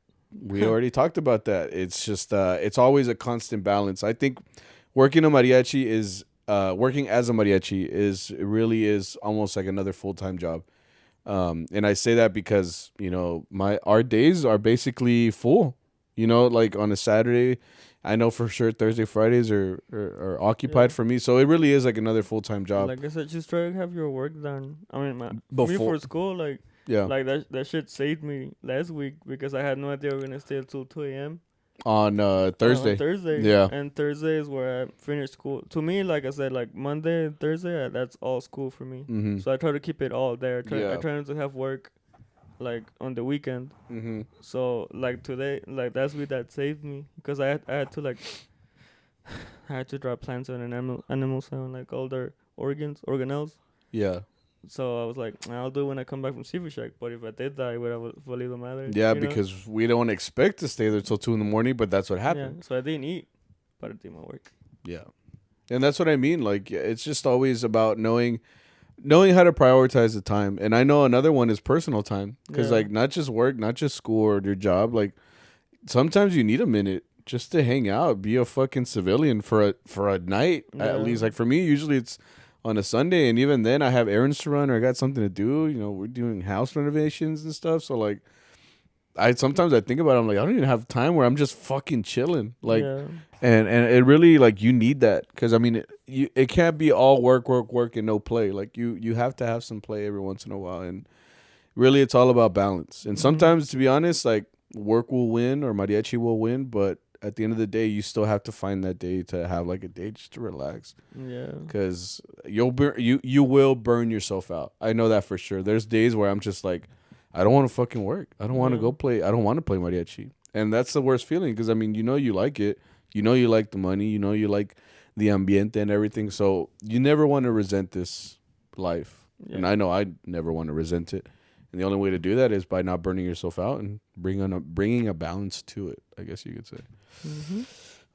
We already talked about that. It's just, it's always a constant balance. I think working as a mariachi really is almost like another full-time job. And I say that because, our days are basically full. You know, like on a Saturday, I know for sure Thursday, Fridays are occupied for me. So it really is like another full-time job. Like I said, just try to have your work done. I mean, me Before- for school, like that shit saved me last week because I had no idea we were gonna stay until 2 a.m. on Thursday. On Thursday, Yeah. And Thursday is where I finished school. To me, like I said, like Monday and Thursday, that's all school for me. Mm-hmm. So I try to keep it all there. Yeah. I try not to have work, like on the weekend. Mm-hmm. So like today, like that's week that saved me because I had to like I had to draw plants on an animal cell and like all their organelles. Yeah. So I was like, I'll do it when I come back from Seafood Shack. But if I did die, would have valido madre. Yeah, you know? because we don't expect to stay there till 2 a.m, but that's what happened. Yeah, so I didn't eat, but I did my work. Yeah. And that's what I mean. Like, it's just always about knowing how to prioritize the time. And I know another one is personal time. Because, like, not just work, not just school or your job. Like, sometimes you need a minute just to hang out, be a fucking civilian for a night. At least, like, for me, usually it's on a Sunday. And even then, I have errands to run or I got something to do. You know, we're doing house renovations and stuff. So, like, sometimes I think about it, I'm like, I don't even have time where I'm just fucking chilling. Like, and it really, like, you need that. Because, I mean, it can't be all work, and no play. Like, you have to have some play every once in a while. And really, it's all about balance. And sometimes, to be honest, like, work will win or mariachi will win. But at the end of the day, you still have to find that day to have, like, a day just to relax. Yeah. Because you will burn yourself out. I know that for sure. There's days where I'm just like, I don't want to fucking work. I don't want to go play. I don't want to play mariachi. And that's the worst feeling because, I mean, you know you like it. You know you like the money. You know you like the ambiente and everything. So you never want to resent this life. Yeah. And I know I never want to resent it. And the only way to do that is by not burning yourself out and bringing a balance to it, I guess you could say. Mm-hmm.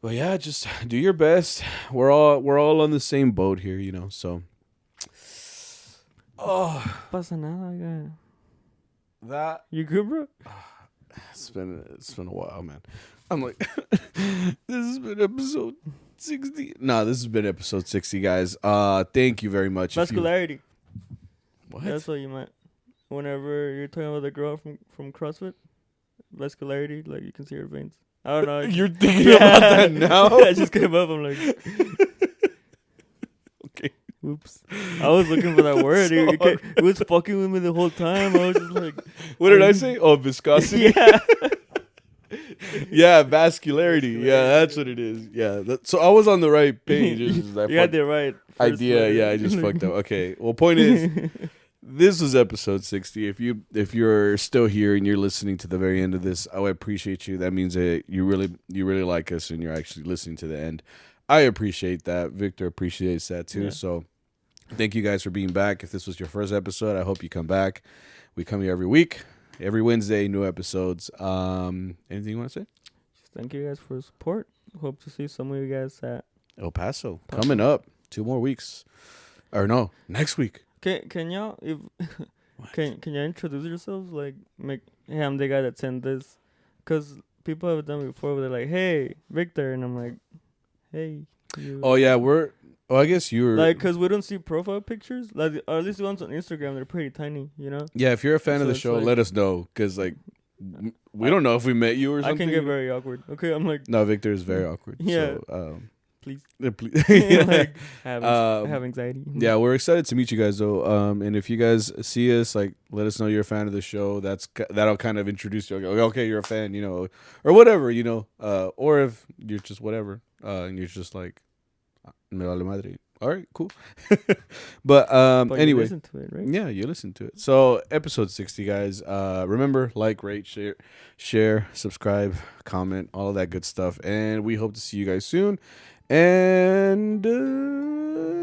But yeah, just do your best. We're all on the same boat here, you know. So. Oh. Pasa nada, guy. That you good, bro? It's been a while, man. I'm like, this has been episode 60. No, this has been episode 60, guys. Thank you very much. Vascularity. What? That's what you meant. Whenever you're talking about the girl from CrossFit, vascularity, like you can see her veins. I don't know. You're thinking about that now? I just came up. I'm like, okay. Oops. I was looking for that word. It was fucking with me the whole time. I was just like, what did I say? Oh, viscosity. Yeah. Yeah, vascularity. Yeah, that's what it is. Yeah. So I was on the right page. You had the right idea. Yeah, I just fucked up. Okay. Well, point is, this was episode 60. If you're still here and you're listening to the very end of this, I appreciate you. That means that you really like us and you're actually listening to the end. I appreciate that. Victor appreciates that too. Yeah. So thank you guys for being back. If this was your first episode, I hope you come back. We come here every week, every Wednesday, new episodes. Anything you want to say? Just thank you guys for the support. Hope to see some of you guys at El Paso. Coming up 2 more weeks. Or no, next week. Can y'all can y'all introduce yourselves? Like, hey, I'm the guy that sent this. Because people have done it before where they're like, hey, Victor. And I'm like, hey. Oh, yeah, I guess you're... Like, because we don't see profile pictures. Like, or at least the ones on Instagram, they're pretty tiny, you know? Yeah, if you're a fan of the show, let us know. Because, like, we don't know if we met you or something. I can get very awkward. Okay, I'm like... No, Victor is very awkward. Yeah. So, please. Like, I have anxiety. Yeah, we're excited to meet you guys, though. And if you guys see us, like, let us know you're a fan of the show. That'll kind of introduce you. Okay, you're a fan, you know, or whatever, you know. Or if you're just whatever, and you're just like, me vale madre. All right, cool. But anyway, you listen to it, right? Yeah, you listen to it. So episode 60, guys. Remember, like, rate, share, subscribe, comment, all of that good stuff. And we hope to see you guys soon. And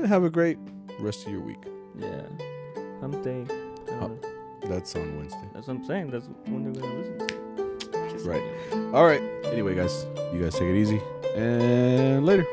have a great rest of your week. Yeah. Hump day. That's on Wednesday. That's what I'm saying. That's when they're going to listen to it. Right. All right. Anyway, guys, you guys take it easy. And later.